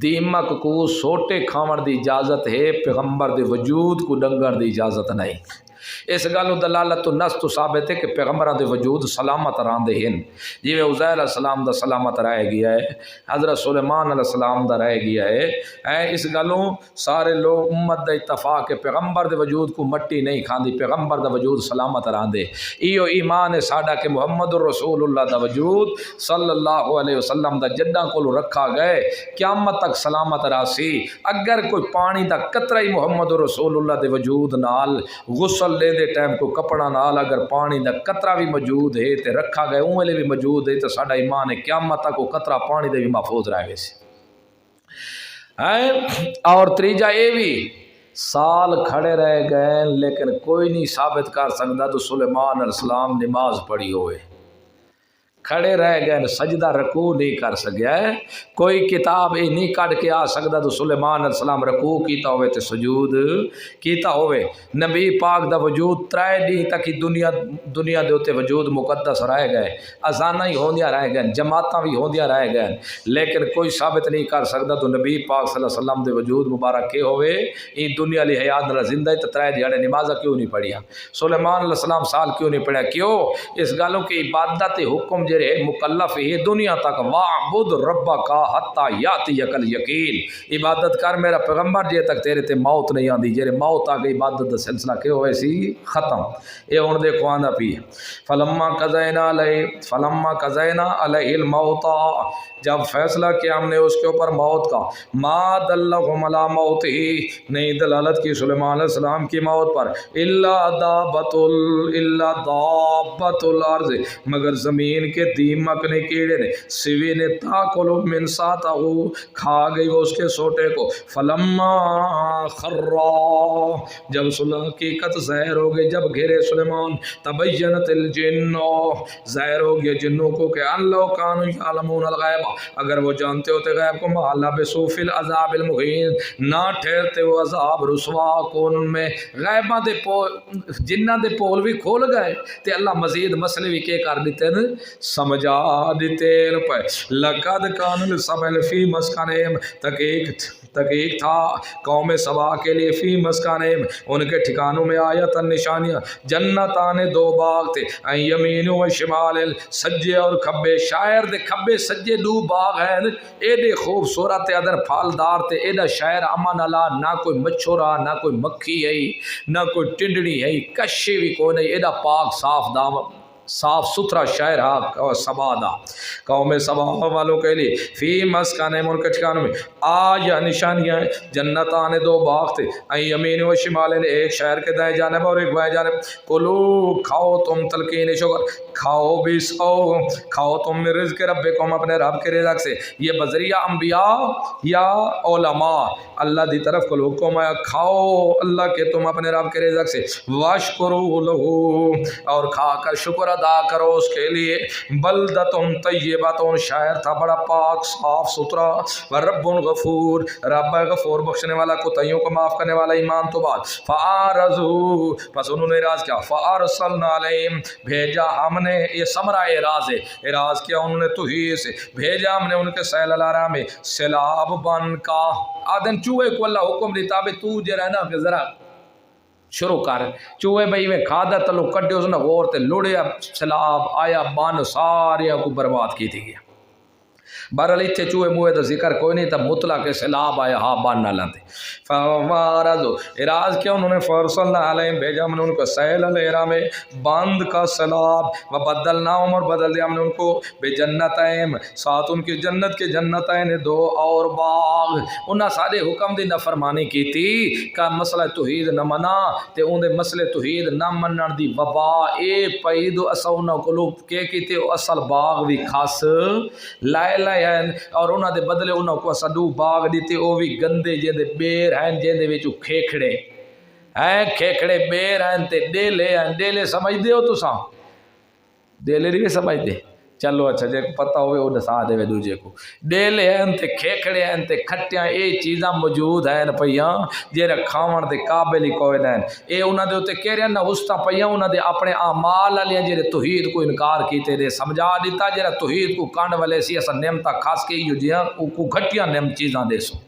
دیمک کو سوٹے کھاون دی اجازت ہے، پیغمبر دے وجود کو ڈنگر دی اجازت نہیں۔ اس گل دلالت نس تو ثابت ہے کہ پیغمبران دے وجود سلامت راندے ہیں، جی عزیر علیہ السلام دا سلامت رہ گیا ہے، حضرت سلیمان علیہ السلام دا رہ گیا ہے۔ اس گلوں سارے لوگ امت دا اتفاق ہے، پیغمبر دے وجود کو مٹی نہیں کھاندی، پیغمبر دا وجود سلامت راندے۔ ایو ایمان ہے ساڈا کہ محمد الرسول اللہ دا وجود صلی اللہ علیہ وسلم دا جڈاں کولو رکھا گئے قیامت تک سلامت راسی۔ اگر کوئی پانی دا قطرہ ہی محمد الرسول اللہ دے وجود نال غسل لے دے ٹائم کو کپڑا نال اگر پانی دا قطرہ بھی موجود ہے تے رکھا گئے اون ویلے بھی موجود ہے تو ساڈا ایمان ہے قیامت تک وہ قطرہ پانی دے بھی محفوظ رہ گئے سی۔ اور تیجا اے بھی سال کھڑے رہ گئے لیکن کوئی نہیں ثابت کر سکتا تو سلیمان علیہ السلام نماز پڑھی ہوئے، کھڑے رہ گئے، سجدہ رکوع نہیں کر سکیا ہے۔ کوئی کتاب یہ نہیں کٹ کے آ سکتا تو سلیمان علیہ السلام رکوع کیتا ہوئے تے سجود کیتا ہوئے۔ نبی پاک دا وجود 3 دن تک ہی دنیا دے اوتے وجود مقدس رہ گئے، اذاناں ہی ہوندیاں رہ گئے، جماعتاں بھی ہوندیاں رہ گئے، لیکن کوئی ثابت نہیں کر سکتا تو نبی پاک صلی اللہ علیہ وسلم دے وجود مبارک کے ہوئے یہ دنیا لی حیات نال زندہ ہے تے 3 دیہاڑے نمازاں کیوں نہیں پڑھیا، سلیمان علیہ السلام سال کیوں نہیں پڑھیا؟ کیوں؟ اس گالوں کی عبادت حکم جرے مکلف ہے دنیا تک، وَاعْبُدْ رَبَّكَ حَتَّى يَأْتِيَكَ الْيَقِينُ، عبادت کر میرا پیغمبر جے تک تیرے تے موت نہیں آندی، جے موت آ گئی عبادت دا سلسلہ کیا ہوئے سی ختم۔ اے ہن دیکھو آندا پی فلما قضینا علیہ الموت، جب فیصلہ کیا ہم نے اس کے اوپر موت کا، ما دلہم علی موت ہی، نہیں دلالت کی سلیمان علیہ السلام کی موت پر، الا دابت الارض، مگر زمین کے دیمک نے کیڑے نے، سوی نے تاکلو من ساتہو، کھا گئی وہ اس کے سوٹے کو، فلما خرا، جب حقیقت ظاہر ہو گئی، جب گھرے سلیمان، تبینت الجن، ظاہر ہو گیا جنوں کو کہ ان لو کانوا یعلمون الغیب، اگر وہ جانتے ہوتے غیب کو، ما لبثوا فی العذاب المہین، نہ ٹھہرتے وہ عذاب رسوا کون میں۔ غیباں دے جنہ دے پول بھی کھول گئے تے اللہ مزید مسئلے بھی کے کر دیتے ہیں، سمجھا دیتے پہ لقد کان لسبع فی مسکنہم، تحقیق تھا قوم سبا کے لیے فی مسکنہم، ان کے ٹھکانوں میں آیت نشانیاں، جنتان 2 باغ تھے، یمین و شمال، سجے اور کھبے، شاعر دے کھبے سجے 2 باغ ہیں، ایڈے خوبصورت ادر پھالدار تے ایڈا شاعر امن اللہ، نہ کوئی مچھورا نہ کوئی مکھی ہے نہ کوئی ٹنڈڑی ہے، کشی بھی کوئی نہیں، ایڈا پاک صاف ستھرا شہر سبا دا، قوم سبا والوں کے لیے فی مسکن ان کے ٹھکانوں میں آیا نشانیاں، جنتان 2 باغ تھے، یمین و شمال، ایک شہر کے دائیں جانب اور ایک بائیں جانب، کلو کھاؤ تم تلقین شکر، کھاؤ بھی سو، کھاؤ تم من رزق ربکم، اپنے رب کے رزق سے، یہ بذریعہ انبیاء یا علماء، اللہ دی طرف کو حکم ہے کھاؤ اللہ کے تم اپنے رب کے رزق سے، واشکروا لہو، اور کھا کر شکر ادا کرو اس کے لیے، بلدتم طیبتم، شاعر تھا بڑا پاک صاف ستھرا، ورب غفور، رب غفور بخشنے والا، کوتاہیوں کو معاف کرنے والا، ایمان تو بعد، فاعرضوا، پس انہوں نے اعراض کیا، فارسلنا علیہم، بھیجا ہم نے، یہ ثمرہ اعراض ہے، اعراض کیا انہوں نے توحید سے، بھیجا ہم نے ان کے سیل الارا میں سیلاب بن کا، آدم چوہے کو اللہ حکم دیتا بے تو جے رہنا کہ ذرا شروع کر، چوہے بھئی میں کھادا تلو کٹے اس نے غور تے لڑیا، سیلاب آیا بان ساریا کو برباد کی تھی گیا۔ بہرحال اتھے چوہے موہے دا ذکر کوئی نہیں تھا، مطلق سیلاب آیا ہاں بان نہ لاتے، فوارضوا، اعراض کیا انہوں نے، فارسلنا علیہم، بھیجا ہم نے ان کو سیل الارا میں باندھ کا سیلاب، وبدلناہم، اور بدل دیا ہم نے ان کو بجنتہم، ساتھ ان کی جنت کے جنتین 2 اور باغ، انہاں سارے حکم دی نافرمانی کی تھی کہ مسئلہ توحید نہ منا تے ان دے مسئلے توحید نہ منن دی وبا اے پئی دو اساں انہاں کولوں کیتے اصل باغ بھی خاص لائے اور انہاں دے بدلے انہاں کو اساں 2 باغ دیتے، او بھی گندے جے دے بیر ہیں، جے دے وچ کھیکھڑے ہیں، کھیکھڑے بیر ہیں تے ڈیلے ہیں، ڈیلے سمجھ دے ہو تساں؟ ڈیلے نہیں سمجھ دے، چلو اچھا جے کو پتہ ہوئے وہ دسا دے دوجے کو ڈیلے ہیں تے کھیکھڑے ہیں تے کھٹیاں اے چیزاں موجود ہیں پیاں جیرے کھاون دے قابل ہی کوئی نہیں اے انہاں دے اوتے کہہ رہے نہ استا پیاں انہاں دے اپنے اعمال والے جیرے توحید کو انکار کیتے دے سمجھا دیتا جیرے توحید کو کانڈ والے سی اسا نعمتاں خاص کے یو جیاں کو گھٹیاں نعمت چیزاں دے سو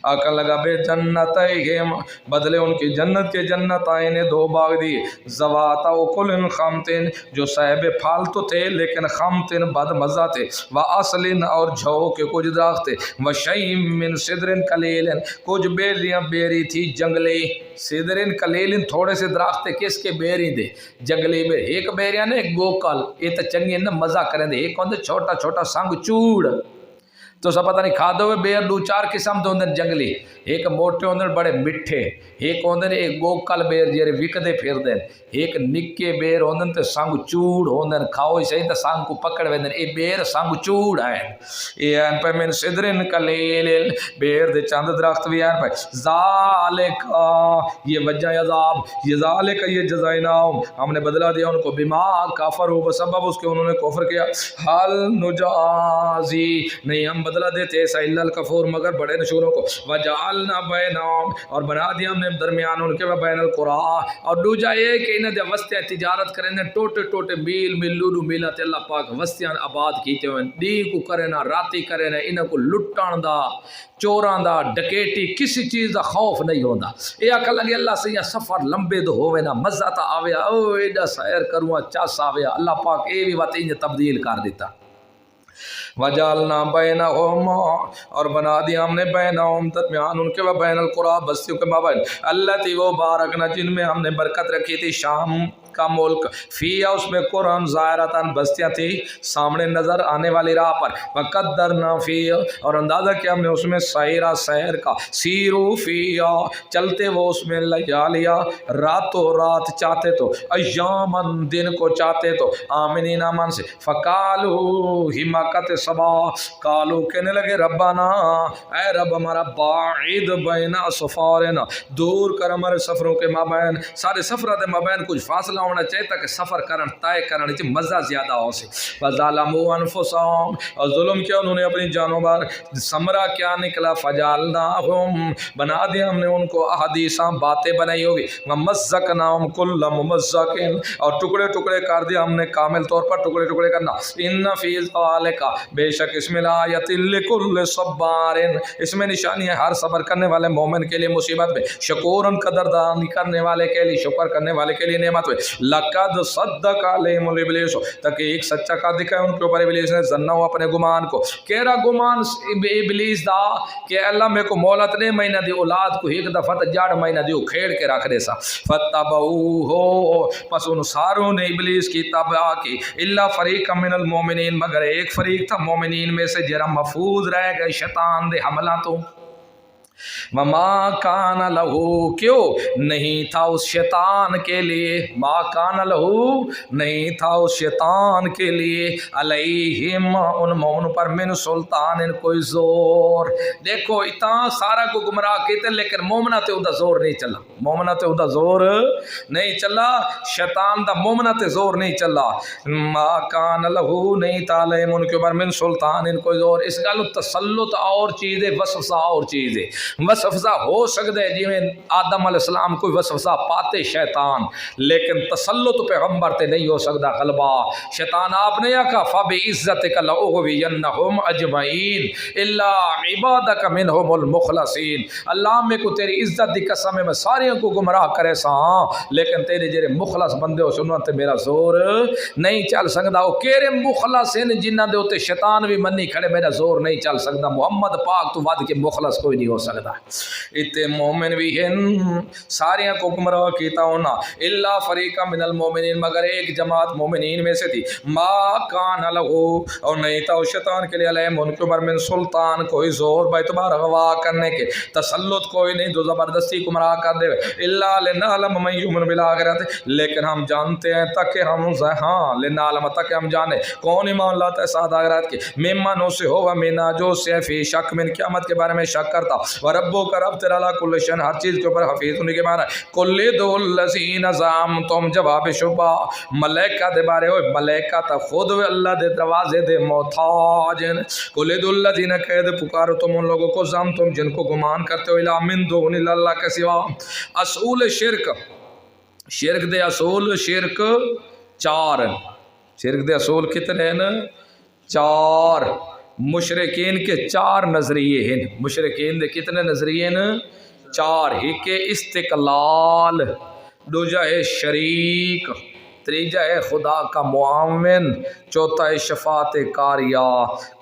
آقا لگا بے جنتہم بدلے ان کی جنت کے جنت آئے نے دو باغ دی زواتا وکل خامتن جو صاحب پھالتو تھے لیکن خامتن بد مزہ تھے وَأَصْلٍ اور جھو کے کچھ درخت تھے وَشَيْءٍ مِّن صِدْرٍ قَلِيلٍ کچھ بیریاں بیری تھی جنگلی صدرن قلیلن تھوڑے سے درخت تھے کس کے بیری دے جنگلی بیر ایک بیریاں نے ایک گوکل یہ تو چنگی نا مزہ کریں دے ایک ہوندے چھوٹا چھوٹا سنگ چوڑ تو سب پتہ نہیں کھادے ہوئے بیر دو چار قسم دے ہوندے جنگلی ایک موٹے ہوندے بڑے مٹھے ایک ہوندے ایک گوکل بیر جیرے وکدے پھر دین ایک نکے بیر ہوندے تے سنگ چوڑ ہوندے کھاؤ ہی صحیح تے سنگ کو پکڑ ویندے اے بیر سنگ چوڑ ہیں اے ان پہ من صدرن قلیل بیر دے چند درخت بھی ہیں پہ ذالک یہ وجہ عذاب یہ ذالک یہ جزائے نام ہم نے بدلا دیا ان کو بما کافروا بسبب اس کے انہوں نے کفر کیا حل نجازی نہیں ہم بدلہ دیتے ایسا اللہ الکفور مگر بڑے نشوروں کو وجعلنا بینہم اور بنا دیا ہم نے درمیان ان کے بین القرآ اور دوجہ یہ کہ انہیں دے وستیاں تجارت کریں ٹوٹے ٹوٹے میل ملونو میلات اللہ پاک وستیاں آباد کیتے ہوئے دی کو کرنا راتی کرنا انہیں کو لٹان دا چوران دا ڈکیٹی کسی چیز دا خوف نہیں ہوندہ یہ اکل لگے اللہ سے یہ سفر لمبے دو ہوئے نا مزہ تا آوے او ایڈا سیر کروں چاس آوے اللہ پاک اے بھی بات انہیں تبدیل کر دیتا وجعلنا بینہم اور بنا دیا ہم نے بینہم درمیان ان کے و بین القرآ بستیوں کے مابین اللہ تی وہ بارکنا جن میں ہم نے برکت رکھی تھی شام کا ملک فیا اس میں قرآن ظاہرتاً بستیاں تھی سامنے نظر آنے والی راہ پر وقدرنا فیا اور اندازہ کیا ہم نے اس میں سیرہ سیر کا سیرو فیا چلتے وہ اس میں لیالیا راتوں رات چاہتے تو ایامن دن کو چاہتے تو آمنین امن سے فقالو حماقت صبا قالو کہنے لگے ربنا اے رب ہمارا باعد بین سفارنا دور کر ہمارے سفروں کے مابین سارے سفرات مابین کچھ فاصلہ ہونا چاہیے تاکہ سفر کرن طے کرن چ مزہ زیادہ ہو سے وظالموا انفسهم اور ظلم کیا انہوں نے اپنی جانوں پر ثمرہ کیا نکلا فجعلناہم بنا دیا ہم نے ان کو احادیثاں باتیں بنائی ہوگی ومزقناہم کل ممزق اور ٹکڑے ٹکڑے کر دیا ہم نے کامل طور پر ٹکڑے ٹکڑے کرنا ان فی ذالک بے شک اس میں لآیۃ لکل صبار اس میں نشانی ہے ہر صبر کرنے والے مومن کے لیے مصیبت میں شکورن قدردانی کرنے والے کے لیے شکر کرنے والے کے لیے نعمت میں لقد صدق علیہم الابلیس تاکہ ایک سچا کا دکھا ان کے اوپر ابلیس نے ظنوا اپنے گمان کو کہہ رہا گمان ابلیس دا کہ اللہ میں کو مولت نے مہینہ دی اولاد کو ایک دفعہ جاڑ مہینہ دیو کھیڑ کے رکھ دے سا فتبعوہ پس ان ساروں نے ابلیس کی تبع کی الا فریق من المومنین مگر ایک فریق تھا مومنین میں سے جرا محفوظ رہ گئے شیطان دے حملہ تو وما کان لہو کیوں نہیں تھا اس شیطان کے لیے ما کان لہو نہیں تھا اس شیطان کے لیے علیہم ان مومن پر من سلطان ان کوئی زور دیکھو اتنا سارا کو گمراہ کیتے لیکن مومنہ تے اندہ زور نہیں چلا مومنہ تے اندہ زور نہیں چلا شیطان دا مومنہ تے زور نہیں چلا ما کان لہو نہیں تھا علیہم ان کے پر من سلطان ان کوئی زور اس گالو تسلط اور چیز ہے وسوسہ اور چیز ہے وسوسہ ہو سکتا ہے جی میں آدم علیہ السلام کوئی وسوسہ پاتے شیطان لیکن تسلط پیغمبر تے نہیں ہو سکتا غلبہ شیطان آپ نے کہا فَبِعِزَّتِكَ لَأُغْوِيَنَّهُمْ أَجْمَعِينَ إِلَّا عِبَادَكَ مِنْهُمُ الْمُخْلَصِينَ اللہ میں کو تیری عزت دی قسم میں سارے کو گمراہ کرے سا لیکن تیرے جڑے مخلص بندے ہو سنو تے میرا زور نہیں چل سکتا وہ کہرے مخلص ہیں جنہ دے ہوتے شیطان بھی منی کھڑے میرا زور نہیں چل سکتا محمد پاک تو ود کے مخلص کوئی نہیں ہو سکتا اتے مومن بھی ہیں ساریاں کو گمراہ کیتا ہونا الا فریقا من المومنین مگر ایک جماعت مومنین میں سے تھی ما کان لہو اور نہیں تھا شیطان کے لیے علیہم ان کے اوپر من سلطان کوئی زور باعتبار اغوا کرنے کے تسلط کوئی نہیں جو زبردستی گمراہ کر دے الا لنعلم من یؤمن بالآخرۃ لیکن ہم جانتے ہیں تاکہ ہم ہاں لنعلم تاکہ ہم جانے کون ایمان لاتا ہے ساتھ آخرت کے ممن سے ہو و منا جو سے فی شک من قیامت کے بارے میں شک کرتا وربک رب تیرا علی کل شیء ہر چیز کے اوپر حفیظ ہونے کے معنی کل ادعوا الذین زعمتم جواب شبہ ملائکہ دے بارے ہوئے ملائکہ تا خود اللہ دے دروازے دے محتاج کل ادعوا الذین قید پکارو تم ان لوگوں کو زعمتم جن کو گمان کرتے ہو الی من دون اللہ کے سوا اصول شرک شرک دے اصول شرک چار شرک دے اصول کتنے ہیں چار مشرکین کے چار نظریے ہیں مشرکین دے کتنے نظریے ہیں چار ایک استقلال دوجا ہے شریک تیجا ہے خدا کا معاون چوتھا ہے شفاعت کاریہ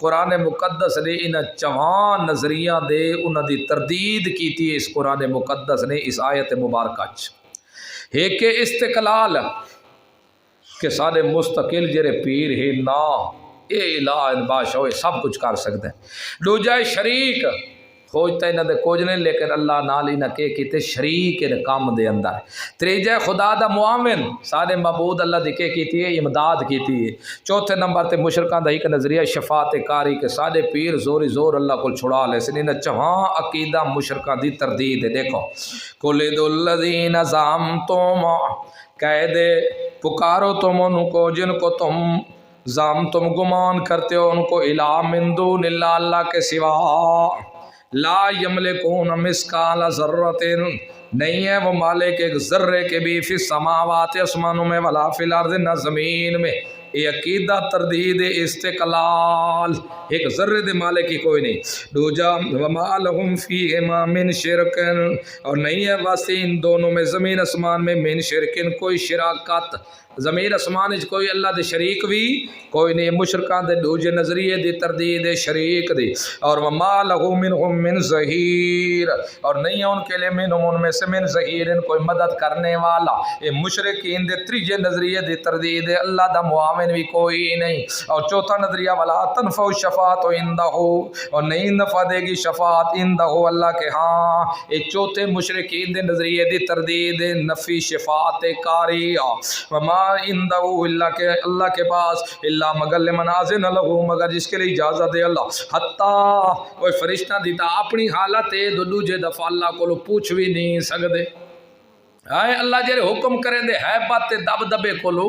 قرآن مقدس نے ان چوہاں نظریہ دے انہاں دی تردید کی تھی اس قرآن مقدس نے اس آیت مبارکہ ایک استقلال کہ سارے مستقل جرے پیر ہی نا اے الہ بادشاہ سب کچھ کر سکتے ہیں دوجا شریک کھوجتا انہاں دے کچھ نہیں لیکن اللہ نال انہاں کے کیتے شریک ان کام دے اندر تیجا خدا دا معاون سارے معبود اللہ دی کے کیتی ہے امداد کیتی ہے چوتھے نمبر تے مشرکاں دا ایک نظریہ شفاعت کاری کے سارے پیر زوری زور اللہ کو چھڑا لے سن انہاں چواں عقیدہ مشرکاں دی تردید ہے دیکھو قل ادعوا الذین زعمتم کہہ دے پکارو تم ان کو جن کو تم تم گمان کرتے ہو ان کو الہ من دون اللہ اللہ کے سوا لا یملکون مثقال ذرۃ نہیں ہے وہ مالک ایک ذرے کے بھی فی السماوات آسمانوں میں ولا فی الارض نہ زمین میں یہ عقیدہ تردید استقلال ایک ذرے دے مالک کی کوئی نہیں دوجا وما لہم فیہما من شرک اور نہیں ہے واسطے ان دونوں میں زمین آسمان میں من شرکن کوئی شراکت زمین آسمان کوئی اللہ دے شریک بھی کوئی نہیں مشرکان دے دوجے نظریے دی تردید شریک دی اور وما لہو منہم من ظہیر اور نہیں ہے ان کے لیے منہم ان میں سے من ظہیر کوئی مدد کرنے والا یہ مشرکین دے تریجے نظریے دی تردید اللہ دا معاون بھی کوئی نہیں اور چوتھا نظریہ ولا تنفع الشفاعت عندہ اور نہیں نفع دے گی شفاعت عندہ اللہ کے ہاں یہ چوتھے مشرکین دے نظریے دی تردید نفی شفاعت کاریہ وما اللہ کے پاس اللہ مگر لمن اذن لہ مگر جس کے لیے اجازت دے اللہ حتیٰ وہ فرشتہ دیتا اپنی حالت دو دوجے دفعہ اللہ کو پوچھ بھی نہیں سکتے آئے اللہ جرے حکم کریں دے ہے بات دب دبے کولو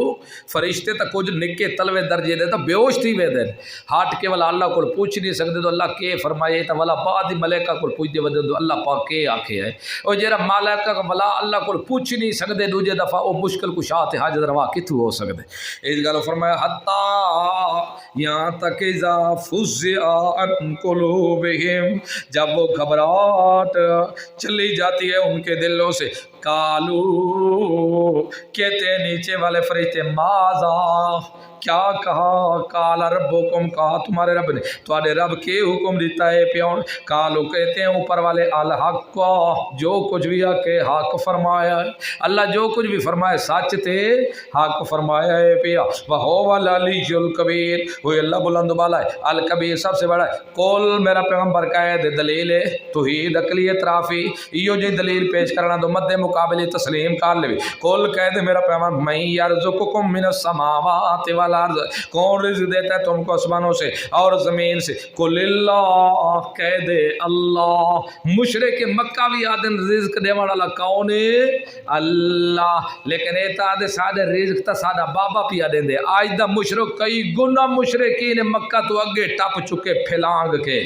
فرشتے تا کچھ نکے تلوے درجے دے تا بیوش تھی وے دے ہاتھ کے والا اللہ کو پوچھ نہیں سکتے تو اللہ کے فرمائے تا والا بعد ملائکہ کو پوچھ دے ودے تو اللہ پاک کے آکھے ہے اور جرا ملائکہ کا والا اللہ کو پوچھ نہیں سکتے دوجے دفعہ وہ مشکل کو شاعت حاجت روا کتھو ہو سکتے اس گالو فرمایا حتی یہاں تک اذا فزع عن قلوبہم جب وہ گھبراہٹ چلی جاتی ہے ان کے دلوں سے کالو کہتے ہیں نیچے والے فرشتے ماذا کیا کہا کال ربکم کہا تمہارے رب نے تمہارے رب کے حکم دیتا ہے پیون کالو کہتے ہیں اوپر والے الحق جو کچھ بھی کہ حق فرمایا ہے اللہ جو کچھ بھی فرمائے سچ تھے حق فرمایا ہے پیا وہو العلی الکبیر وہی اللہ بلند بالا ہے الکبیر سب سے بڑا ہے کول میرا پیغمبر کا ہے دلیل ہے توحید عقلی اعترافی ایو جی دلیل پیش کرنا دو مد مقابل تسلیم کر لے کول کہہ دے میرا پیغمبر میں یرزقکم من السماوات والارض کون رزق دیتا ہے تم کو آسمانوں سے اور زمین سے کل اللہ کہہ دے اللہ مشرک مکہ بھی آدن رزق دے والا کون ہے اللہ لیکن ایتا دے سادے رزق تا سادہ بابا پیا دیں دے آج دا مشرک کئی گناہ مشرکین مکہ تو اگے ٹپ چکے پھلانگ کے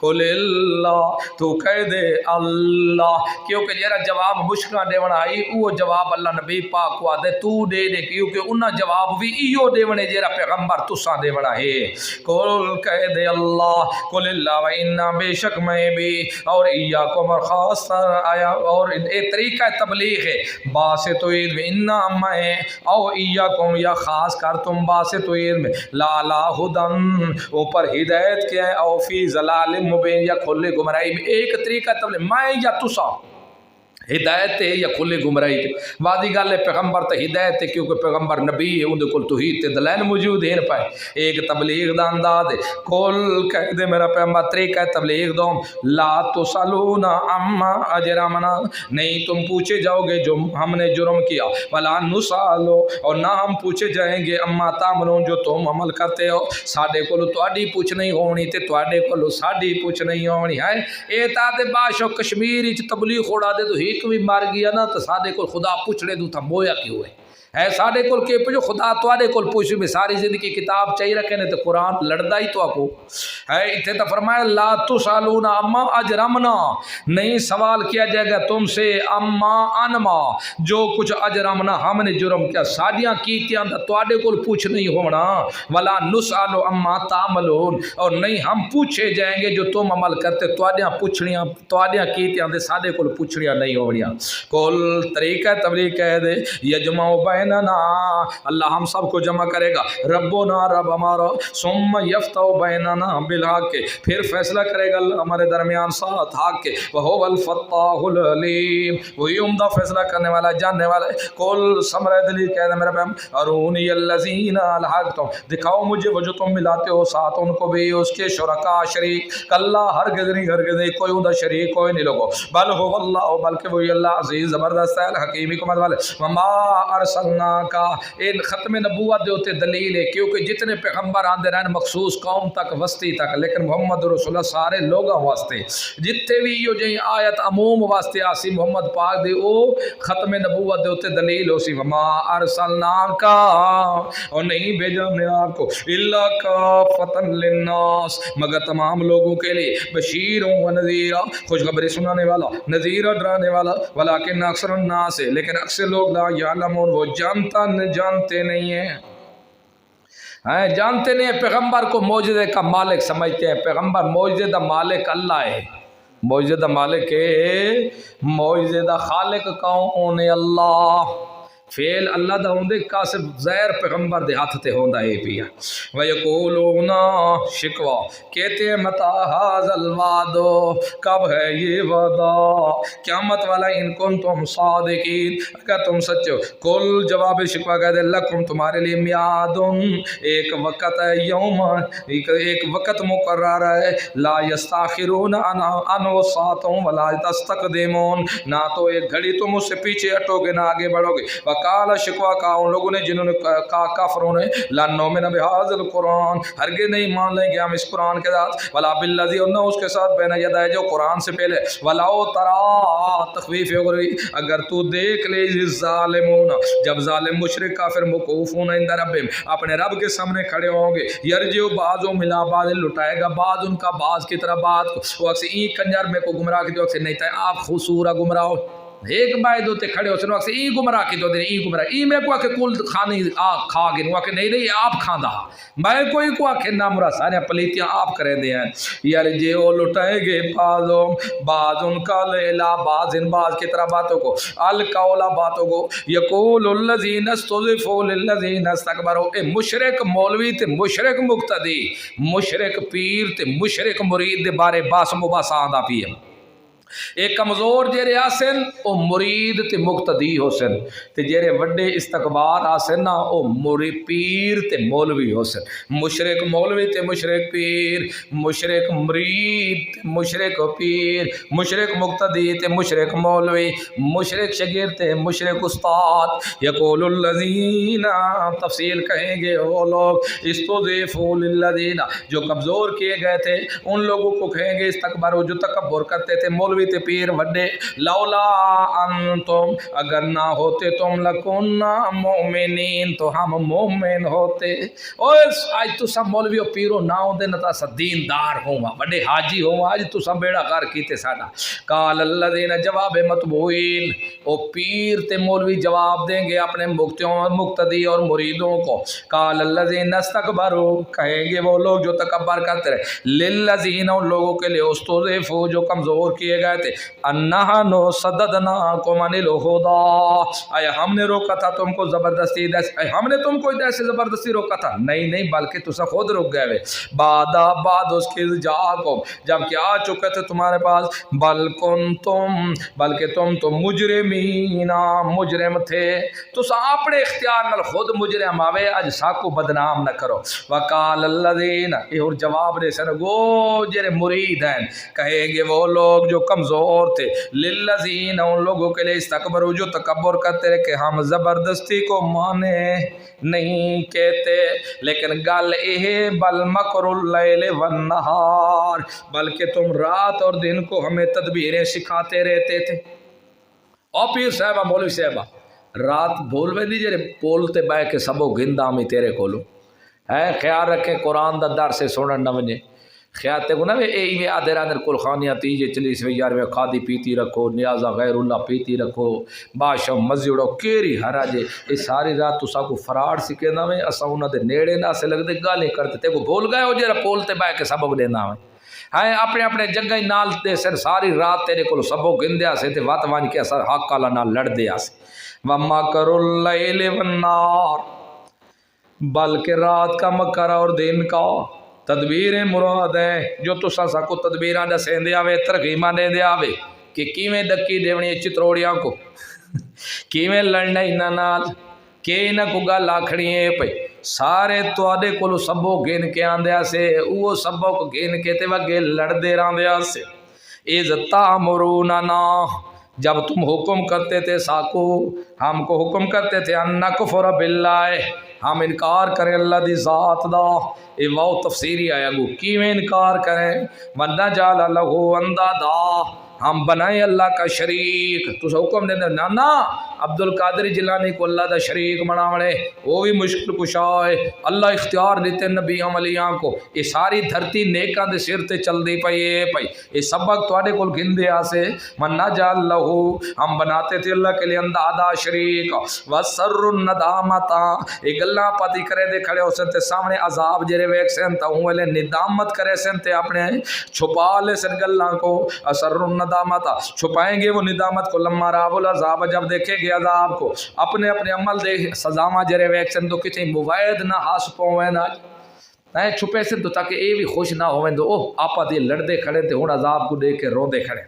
کل اللہ تو کہہ دے اللہ کیونکہ جیرا جواب مشکلہ دے وڑا آئی وہ جواب اللہ نبی پاک ہوا دے تو دے دے کیونکہ انہا جواب بھی ایو دے وڑے جیرا پیغمبر تسا دے وڑا ہے کل کہہ دے اللہ کل اللہ و انہا بے شک میں بھی اور ایاکم اور خاص آیا اور اے طریقہ تبلیغ ہے باسط و عید میں انہا میں او ایاکم یا خاص کر تم باسط و عید میں لالا ہدن اوپر ہدایت کیا ہے او فی ظلال مبین یا کھلے گمرائی میں ایک طریقہ تبلیغ میں یا تسا ہدایت ہے یا کھلی گمراہی تے واضح گل ہے پیغمبر تے ہدایت ہے کیونکہ پیغمبر نبی ہے اندے کول توحید تے دلائل موجود ہیں پائے ایک تبلیغ دا انداز ہے کل کہہ دے میرا پیغمبر طریقہ تبلیغ دو لا تسالون عما اجرمنا نہیں تم پوچھے جاؤ گے جو ہم نے جرم کیا ولا نسالو اور نہ ہم پوچھے جائیں گے اما تعملون جو تم عمل کرتے ہو ساڈے کول تواڈی پوچھ نہیں ہونی تے تواڈے کول ساڈی پوچھ نہیں ہونی ہے اے تا تے باشو کشمیر وچ تبلیغ اڑا دے تو ایک بھی مر گیا نا تو ساڈے کول خدا پوچھنے دو تھا مویا کیوں ہے ساڈے کول کے پوچھو خدا تواڈے کول پوچھ میں ساری زندگی کتاب چاہی رکھے نے تو قرآن لڑدا ہی تو کو ہے ایتھے تو فرمایا لا تسالون اما اجرمنا نہیں سوال کیا جائے گا تم سے اما انما جو کچھ اجرمنا ہم نے جرم کیا ساڈیاں کیتیاں دا تواڈے کول پوچھ نہیں ہونا ولا نسالو اما تعملون اور نہیں ہم پوچھے جائیں گے جو تم عمل کرتے تواڈیاں پوچھڑیاں تواڈیاں کیتیاں دے ساڈے کول پوچھڑیاں نہیں ہونیاں کل طریقہ تبلیغ کہہ دے یجمع بیننا اللہ ہم سب کو جمع کرے گا ربنا رب ہمارا ثم یفتح بیننا بالحق پھر فیصلہ کرے گا اللہ ہمارے درمیان ساتھ حق کے وہو الفتاح العلیم وہی عمدہ فیصلہ کرنے والا جاننے والا کل سمرہ دلی کہہ دے میرے بہم ارونی الذین الحقتم دکھاؤ مجھے وہ جو تم ملاتے ہو ساتھ ان کو بھی اس کے شرکاء شریک کلا ہرگز نہیں کوئی عمدہ شریک کوئی نہیں لوگو بل ہو اللہ بلکہ وہی اللہ عزیز زبردست ہے حکیم حکمت والے وما ارسلنا کا ان ختم نبوت دے ہوتے دلیل ہے کیونکہ جتنے پیغمبر آندے رہن مخصوص قوم تک وسطی تک لیکن محمد رسول اللہ سارے لوگوں واسطے جتنے بھی یہ جی آیت عموم واسطے آسی محمد پاک دے او ختم نبوت دے ہوتے دلیل ہو سی وما ارسلنا کا اور نہیں بھیجا ہم نے آپ کو الا کافۃ للناس مگر تمام لوگوں کے لیے بشیر و نذیر خوشخبری سنانے والا نذیر ڈرانے والا ولیکن اکثر الناس ہے لیکن اکثر لوگ لا یعلمون وہ جانتے نہیں ہیں جانتے نہیں ہیں پیغمبر کو معجزے کا مالک سمجھتے ہیں پیغمبر معجزے دا مالک اللہ ہے معجزے دا مالک ہے معجزے دا خالق کون ہے اللہ فعل اللہ دا ہوندے کاسب زہر پیغمبر دے ہاتھ تے ہوندا ہے پیا ویقولون شکوا کہتے ہیں متا ھذا الوعد کب ہے یہ وعدہ قیامت والا ان کنتم صادقین اگر تم سچے ہو کل جواب شکوا کہہ دے لکم تمہارے لیے میعاد ایک وقت ہے یوم ایک وقت مقرر ہے لا یستاخرون عنہ ساعۃ ولا تستقدمون نہ تو ایک گھڑی تم اس سے پیچھے ہٹو گے نہ آگے بڑھو گے وقال شکوا کا ان لوگوں نے جنہوں نے کہا کافروں نے لن نؤمن بہذا القرآن ہرگز نہیں مان لیں گے ہم اس قرآن کے ساتھ ولا بالذی اور نہ اس کے ساتھ بین یدیہ جو قرآن سے پہلے ولو ترى تخفیف ہے اگر تو دیکھ لے ظالمون جب ظالم مشرک کافر موقوفون عند ربہم اپنے رب کے سامنے کھڑے ہوں گے یرجع بعضهم الى بعض لٹائے گا بعض ان کا بعض کی طرح بات وہ اکثر این کنجر میں کو گمراہ کی تو اکثر نہیں تھا آپ خصورہ گمراہ ہو ایک بائی دوتے کھڑے ہو سنو اکثر ای گمراہ کی دو دن ای گمراہ ای میں کو آکے کل کھانی آگ کھا گئے نو آکے نہیں آپ کھان دا میں کوئی کو آکے نامرہ سارے پلیتیاں آپ کرے دے ہیں یار جے او لٹائے گے بعض ان کا لیلا بعض ان بعض کی طرح باتوں کو القولا باتوں کو یقول الذین استضعفوا للذین استکبروا اے مشرک مولوی تے مشرک مقتدی مشرک پیر تے مشرک مرید دے بارے باس مباسا آندہ پیا ایک کمزور جیرے آسن او مرید تے مقتدی ہو سن تے جیرے وڈے استقبار آسن نا او مرید پیر تے مولوی ہو سن مشرک مولوی تے مشرک پیر مشرک مرید تے مشرک پیر مشرک مقتدی تے مشرک مولوی مشرک شگیر تے مشرک استاد یقول الذین تفصیل کہیں گے وہ لوگ استضعفوا للذین جو کمزور کیے گئے تھے ان لوگوں کو کہیں گے استکبار جو تکبر کرتے تھے مولوی تے پیر وڈے لولا انتم اگر نہ ہوتے تم لکنا مومنین تو ہم مومن ہوتے آج تو سب مولوی و پیرو نہ ہوتے نہ تا دیندار ہوں وڈے حاجی ہوں آج تو سب بیڑا غار کیتے ساڑا قال الذین جواب مطبوعین او پیر تے مولوی جواب دیں گے اپنے مقتدی اور مریدوں کو قال الذین استکبروا کہیں گے وہ لوگ جو تکبر کرتے رہے للذین ان لوگوں کے لیے استضعفوا جو کمزور کیے گئے گئے تھے انہنو صددناکم عن الہدی، اے ہم نے روکا تھا تم کو زبردستی، ہم نے تم کو ایسے زبردستی روکا تھا؟ نہیں بلکہ تسا خود رک گئے بعد اس کے جاکم، جب کہ آ چکے تھے تمہارے پاس، بلکہ تم تو مجرمین مجرم تھے، تسا اپنے اختیار نال خود مجرم آوے، اج ساکو بدنام نہ کرو۔ وقال الذین، یہ اور جواب دے سن وہ جڑے مرید ہیں، کہیں گے وہ لوگ جو کمزور تھے، للذین، ان لوگوں کے لیے استکبروا جو تکبر کرتے رہے کہ ہم زبردستی کو مانے نہیں کہتے، لیکن گل یہ بل مکر اللیل والنہار، بلکہ تم رات اور دن کو ہمیں تدبیریں سکھاتے رہتے تھے۔ اور پیر صاحبہ مولوی صاحبہ رات بھول ویندی جڑے بولتے بہ کے سبو گندا میں تیرے کولو ہے، خیال رکھیں قرآن دا درس سنن نہ ونجے، خیال تے کو نہ اے آدھے راندر کل خانیاں تیجے چلیس وی یار کھادی پیتی رکھو، نیازہ غیر اللہ پیتی رکھو، بادشاہ مزی اڑو کیری ہرا جے، یہ ساری رات تسا کو فراڈ سکے نہ وے، اسا انہاں دے نیڑے نہ سے لگدے گالیں کرتے تے کو بھول گئے ہو جڑا بولتے بہ کے سبق دینا وے، ہائے اپنے اپنے جگہ نال دے سر ساری رات تیرے کو سبق گندیا سے تے وات وان کے اثر حق اللہ نال لڑ دیا سے۔ وَمَكَرُ اللَّيْلِ وَالنَّارِ، بلکہ رات کا مکر اور دن کا، تدبیریں مراد ہیں جو تسا ساکو تدبیراں دسیں دے آوے، ترغیباں دے دے آوے کہ کیویں ڈکی دیونی چتروڑیاں کو، کیویں لڑنا انہاں نال، کہ انہاں کو گل آکھنی ہے پئی، سارے تواڈے کولو سبق گن کے آندیا سے، وہ سبق گن کے تے وگے لڑدے راندیا سے۔ اذ تامروننا، جب تم حکم کرتے تھے ساکو، ہم کو حکم کرتے تھے ان نکفر باللہ، ہم انکار کریں اللہ دی ذات دا، اے واو تفسیری آیا گو کیویں انکار کریں، وَنَجْعَلَ لَهُ أَنْدَادًا، ہم بنائیں اللہ کا شریک، تو حکم دے دے نا عبد القادر جیلانی کو اللہ دا شریک بناوڑے، وہ بھی مشکل کشا ہے، اللہ اختیار دیتے نبی عملیاں کو، یہ ساری دھرتی نیکاں دے سر تے چل دی پئی یہ سبق تواڈے کول گھندے آسے، وَنَجْعَلَ لَهُ، ہم بناتے تھے اللہ کے لیے اندادا شریک، وَسَرُّ النَّدَامَةَ، یہ گلاں پاتی کرے دے کھڑے ہو سنتے سامنے عذاب جرے ویک سن تا ہوں لے ندامت کرے سنتے اپنے چھپا لے سن گلاں کو، اثر الندامت، چھپائیں گے وہ ندامت کو، لما راب العذاب، جب دیکھے گے عذاب کو، اپنے اپنے عمل دے سزاواں جرے ویک سن تو کتیں موید نہ ہاس پویں نہ چھپے سن تو تاکہ اے بھی خوش نہ ہوئیں تو اوہ آپا دی لڑدے کھڑے تھے ہون عذاب کو دیکھ کے رو دے کھڑے،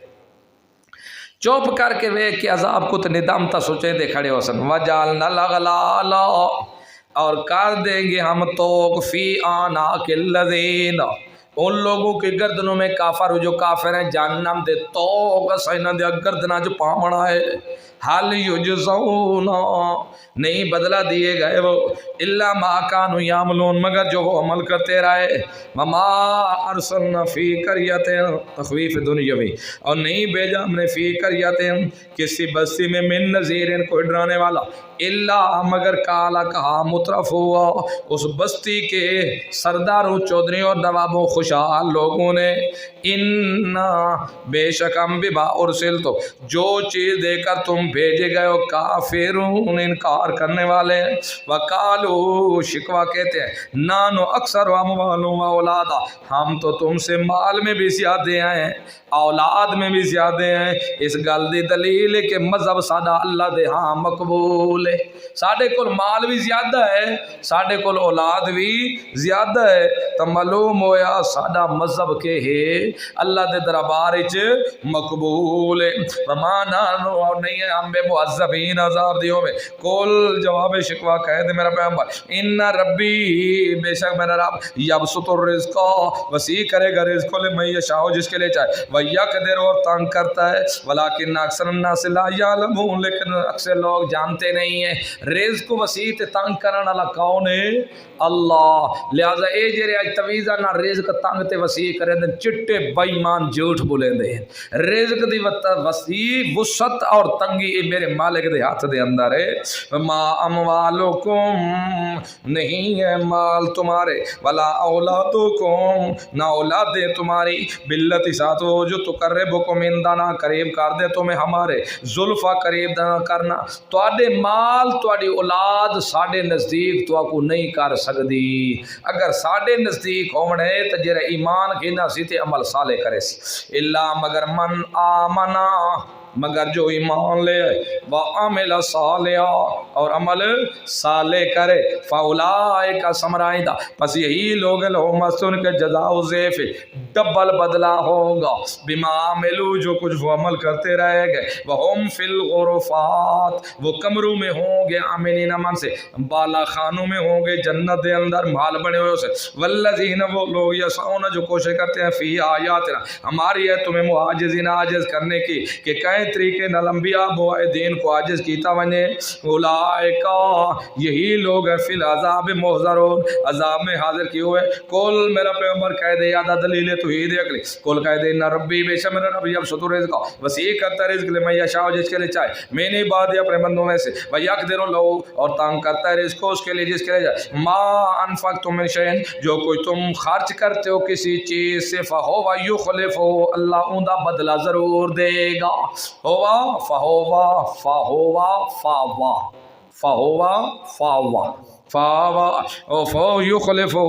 چوپ کر کے ویک کے عذاب کو تو ندامتا سوچیں دے کھڑے ہو سن، وَجَعَلْنَا الْأَغْلَالَ، اور کر دیں گے ہم توق فی آناق الذین، ان لوگوں کے گردنوں میں کافر جو کافر ہیں جہنم دے توق سینہ دے گردنہ جو پامنا ہے، حال یجزون، نہیں بدلہ دیے گئے وہ، الا ما کانوا یعملون، مگر جو وہ عمل کرتے رہے، وما ارسلنا فی قریۃ، تخویف دنیاوی، اور نہیں بھیجا ہم نے فی قریۃ کسی بستی میں من نذیر کوئی ڈرانے والا، الا مگر کالا کہا مترف ہوا اس بستی کے سرداروں چودھریوں اور نوابوں خوشحال لوگوں نے، انا بے شک ہم بما ارسلتم، جو چیز دے کر تم بھیجے گئے ہو، کافرون انکار کرنے والے ہیں، وقالو شکوہ کہتے ہیں، نانو اکثر اموالوں و اولادا، ہم تو تم سے مال میں بھی زیادہ ہیں اولاد میں بھی زیادہ ہیں، اس گل دی دلیل ہے کہ مذہب ساڈا اللہ دے ہاں مقبول ہے، ساڈے کول مال بھی زیادہ ہے، ساڈے کول اولاد بھی زیادہ ہے، تو معلوم ہویا ساڈا مذہب کے ہے اللہ دے دربار وچ مقبول ہے، ومانا اور نہیں ہے ہم بے معذبین عذاب دیوں میں، کل جواب شکوہ کہہ دے میرا پیغمبر، ان ربی بے شک میرا رب یبسط الرزق، وسیع کرے گا رزق لمن یشاء، جس کے لیے چاہے، ویقدر اور تنگ کرتا ہے، ولیکن اکثر الناس لا یعلمون، لیکن اکثر لوگ جانتے نہیں ہیں رزق وسیع تے تنگ کرنے والا کون ہے؟ اللہ، لہذا اے جڑے اج تویزا نہ رزق تنگ تے وسیع کرے دے چٹے بے ایمان جھوٹ بولے دے، رزق دی وسیع وسعت اور تنگی اے میرے مالک دے ہاتھ دے اندر ہے، ما اموالکم، نہیں ہے مال تمہارے، ولا اولادکم، نہ اولادیں تمہاری، باللتی ساتھ وہ جو تقربکم عندنا، قریب کر دے تمہیں ہمارے، زلفا قریب نہ کرنا، تواڈے مال تواڈی اولاد ساڈے نزدیک تو کو نہیں کر سکدی، اگر ساڈے نزدیک ہونے تو جرا ایمان کی نہ سی تے عمل صالح کرے سی الا مگر من آمنا مگر جو ایمان لے وعمل صالحا اور عمل صالح کرے فاولئک سمرائدہ پس یہی لوگ لہم ان کے جزاء ضعف ڈبل بدلہ ہوگا بما عملو جو کچھ وہ عمل کرتے رہے گئے وہم فی الغرفات وہ کمروں میں ہوں گے آمنین امن سے بالا خانوں میں ہوں گے جنت دے اندر محل بنے ہوئے سے والذین وہ لوگ یسعون جو کوشش کرتے ہیں فی آیاتنا ہماری ہے تمہیں معاجزین عاجز کرنے کی کہ کہیں طریقے نہ انبیاء بوائے دین کو عاجز کیتا ونے اولئکا یہی لوگ ہیں فی العذاب محضرون عذاب میں حاضر کیے ہوئے کل میرا پیغمبر کہہ دے یادہ دلیل توحید عقلی کل کہہ دے نہ ربی بے شک میرا رب یبسط رزق وسیع کرتا ہے رزق لمن یشاء جس کے لیے چاہے میں نے بات اپنے بندوں میں سے ویقدر لہ اور تنگ کرتا ہے رزق اس کے لیے جس کے لیے چاہے ما انفقتم من شیء جو کوئی تم خرچ کرتے ہو کسی چیز سے فہو یخلفہ اللہ اوندا بدلہ ضرور دے گا ہوا فہوا فہوا فاوا فہوا فاوا فاوا او فو یخلفہ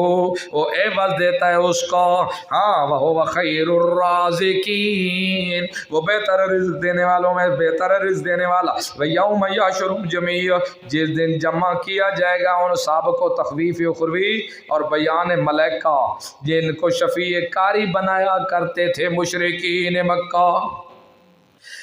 او عوض دیتا ہے اس کا ہاں وہ خیر الرازقین وہ بہتر رزق دینے والوں میں بہتر رزق دینے والا یوم یحشرهم جميعا جس دن جمع کیا جائے گا ان سب کو تخویف اخروی اور بیان ملائکہ جن کو شفیع کاری بنایا کرتے تھے مشرکین مکہ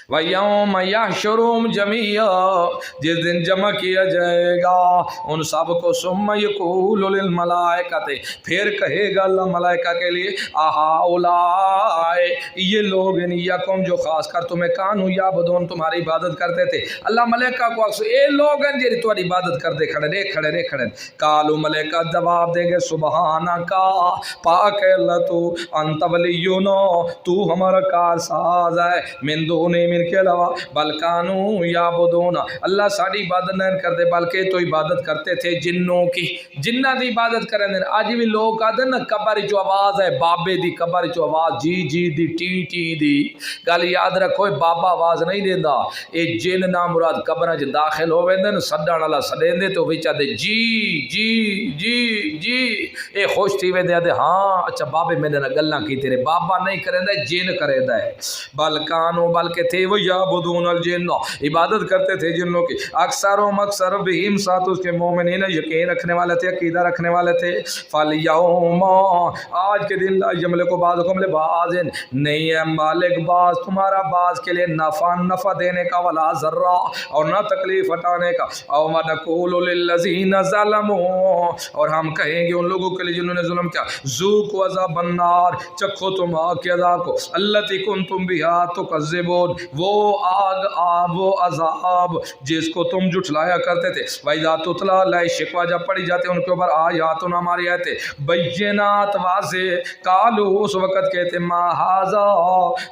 وَيَوْمَ يَحْشُرُهُمْ جَمِيعًا جس دن جمع کیا جائے گا ان سب کو ثُمَّ يَقُولُ لِلْمَلَائِكَةِ پھر کہے گا اللہ ملائکہ کے لیے اَهَؤُلَاءِ یہ لوگ یکم جو خاص کر تمہیں کانوا یعبدون تمہاری عبادت کرتے تھے اللہ ملائکہ کو اکثر اے لوگ ہیں جی تمہاری عبادت کرتے کھڑے قالوا ملائکہ جواب دیں گے سبحانک پاک ہے اللہ تو انت ولینا تو ہمارا کارساز ہے من دونی من کے علاوہ بلکانو یعبدون اللہ ساری عبادت نہیں کرتے بلکہ تو عبادت کرتے تھے جنوں کی جنہ دی عبادت کریں دیں آج بھی لوگ کہتے ہیں نا قبر جو آواز ہے بابے دی قبر جو آواز جی جی دی ٹی ٹی دی گل یاد رکھو بابا آواز نہیں دیندا اے جن نام مراد قبر جو داخل ہوئے دن سڈن والا سڈین دے تو وچا دے جی جی جی جی اے خوش تھی وے دے ہاں اچھا بابے میں نے گلاں کی تیرے بابا نہیں کریں دے جن کرے دے بلکانو بلکہ تھے وہ یعبدون الجن عبادت کرتے تھے جنوں کی اکثر و مکثر بہم ساتھ اس کے مومنین یقین رکھنے والے تھے عقیدہ رکھنے والے تھے فالیوم آج کے دن لا یملک بعضکم لبعض نہیں ہے مالک بعض تمہارا بعض کے لیے نفع دینے کا ولا ذرہ اور نہ تکلیف ہٹانے کا او ونقول للذین ظلموا اور ہم کہیں گے ان لوگوں کے لیے جنہوں نے ظلم کیا ذوقوا عذاب النار چکھو تم آگ کے عذاب کو التی کنتم بہا تکذبون وہ آگ وہ عذاب جس کو تم جھٹلایا کرتے تھے وَإِذَا تُتْلَىٰ عَلَيْهِمْ شکوہ جب پڑھی جاتے ان کے اوپر آیاتنا ہماری آیتیں بینات واضح قالوا اس وقت کہتے ما ھذا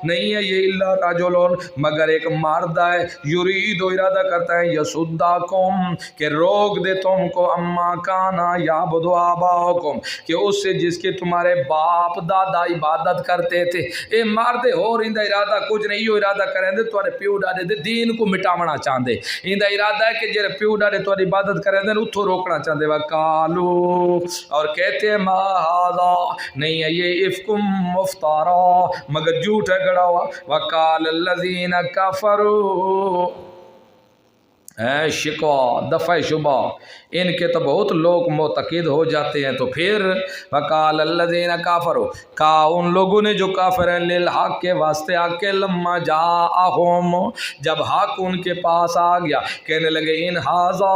نہیں ہے یہ الا رجل مگر ایک مرد ہے یرید و ارادہ کرتا ہے یصدکم کہ روک دے تم کو اما کانا یعبد آباؤکم کہ اس سے جس کے تمہارے باپ دادا عبادت کرتے تھے اے مرد ہو رہندہ ارادہ کچھ نہیں یہ ارادہ کریں دے تو پیو ڈاڑے دے دین کو مٹاونا چاہتے اندہ ارادہ ہے کہ جیرے پیو ڈاڑے تو عبادت کریں دے اتھو روکنا چاہتے وَقَالُوا اور کہتے ہیں ما ھذا نہیں ہے یہ افکم مفتارا مگر جھوٹ ہے گڑا ہوا وَقَالَ الَّذِينَ كَفَرُوا ہے شکوہ دفع شبہ ان کے تو بہت لوگ معتقد ہو جاتے ہیں تو پھر وقال الذین کافروا کہا ان لوگوں نے جو کافر ہیں للحق کے واسطے حق کے لما جاءہم جب حق ان کے پاس آ گیا کہنے لگے ان ھذا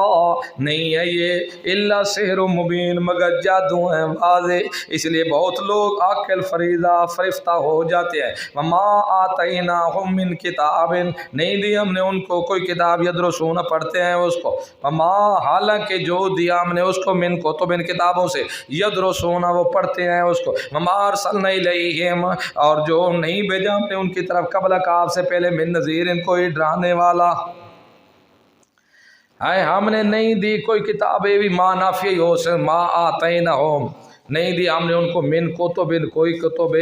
نہیں ہے یہ الا سحر مبین مگر جادو ہے واضح اس لیے بہت لوگ عقل فریضہ فرفتہ ہو جاتے ہیں وما آتیناہم من کتاب نہیں دی ہم نے ان کو کوئی کتاب یدرسون پڑھتے ہیں اس کو وما حالانکہ جو دیا ہم نے اس کو من کتب ان کتابوں سے یدرسون وہ پڑھتے ہیں اس کو وما ارسلنا الیہم اور جو نہیں بھیجا ہم نے ان کی طرف قبل آپ سے پہلے من نذیر ان کو ڈرانے والا ہم نے نہیں دی کوئی کتاب بھی ما نافی ہو سے ما آتینہم نہیں دی ہم نے ان کو من کتب کوئی کتب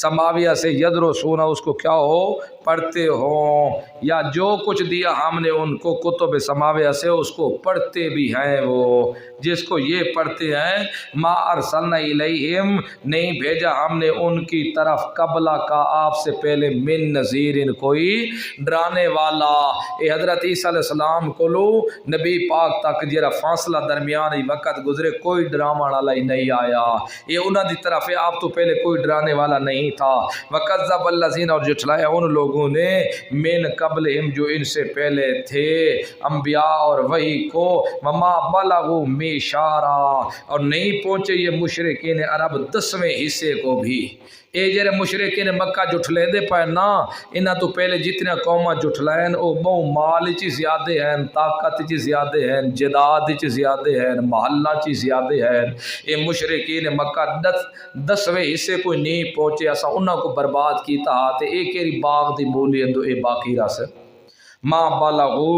سماویہ سے یدرسون اس کو کیا ہو پڑھتے ہوں، یا جو کچھ دیا ہم نے ان کو کتب سماویہ سے اس کو پڑھتے بھی ہیں، وہ جس کو یہ پڑھتے ہیں ما ارسلنا الیہم نہیں بھیجا ہم نے ان کی طرف قبلہ کا آپ سے پہلے من نذیر کوئی ڈرانے والا۔ اے حضرت عیسیٰ علیہ السلام کو لو نبی پاک تک جرا فاصلہ درمیان ہی وقت گزرے کوئی ڈراما والا ہی نہیں آیا، یہ انہوں دی طرف ہے، آپ تو پہلے کوئی ڈرانے والا نہیں تھا۔ وَكَذَّبَ الَّذِينَ اور جھٹلایا ان لوگوں نے من قبلہم جو ان سے پہلے تھے انبیاء اور وحی کو، وما بلغوا میشارا اور نہیں پہنچے یہ مشرکین عرب 10ویں حصے کو بھی۔ اے جڑے مشرکین مکہ جھٹلے دے پائے نا، انہاں تو پہلے جتنے قوماں جھٹلائیں او بہو مال چی زیادہ ہیں، طاقت چی زیادہ ہیں، جداد چی زیادہ ہیں، محلہ چی زیادہ ہیں۔ اے مشرکین مکہ 10ویں حصے کو نہیں پہنچے، اسا انہاں کو برباد کیتا تے ایک ایری باغ دی مولی اندو اے باقی رس ما بالغو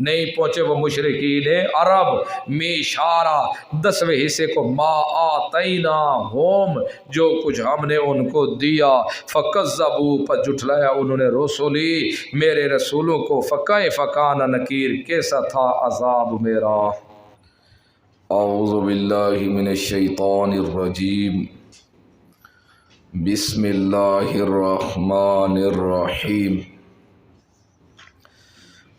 نہیں پہنچے وہ مشرکین عرب میشارہ 10ویں حصے کو ما آتینا ہوم جو کچھ ہم نے ان کو دیا، فکذبوا پر جھٹلایا انہوں نے رسولی میرے رسولوں کو، فکیف کان نکیر کیسا تھا عذاب میرا۔ اعوذ باللہ من الشیطان الرجیم، بسم اللہ الرحمن الرحیم،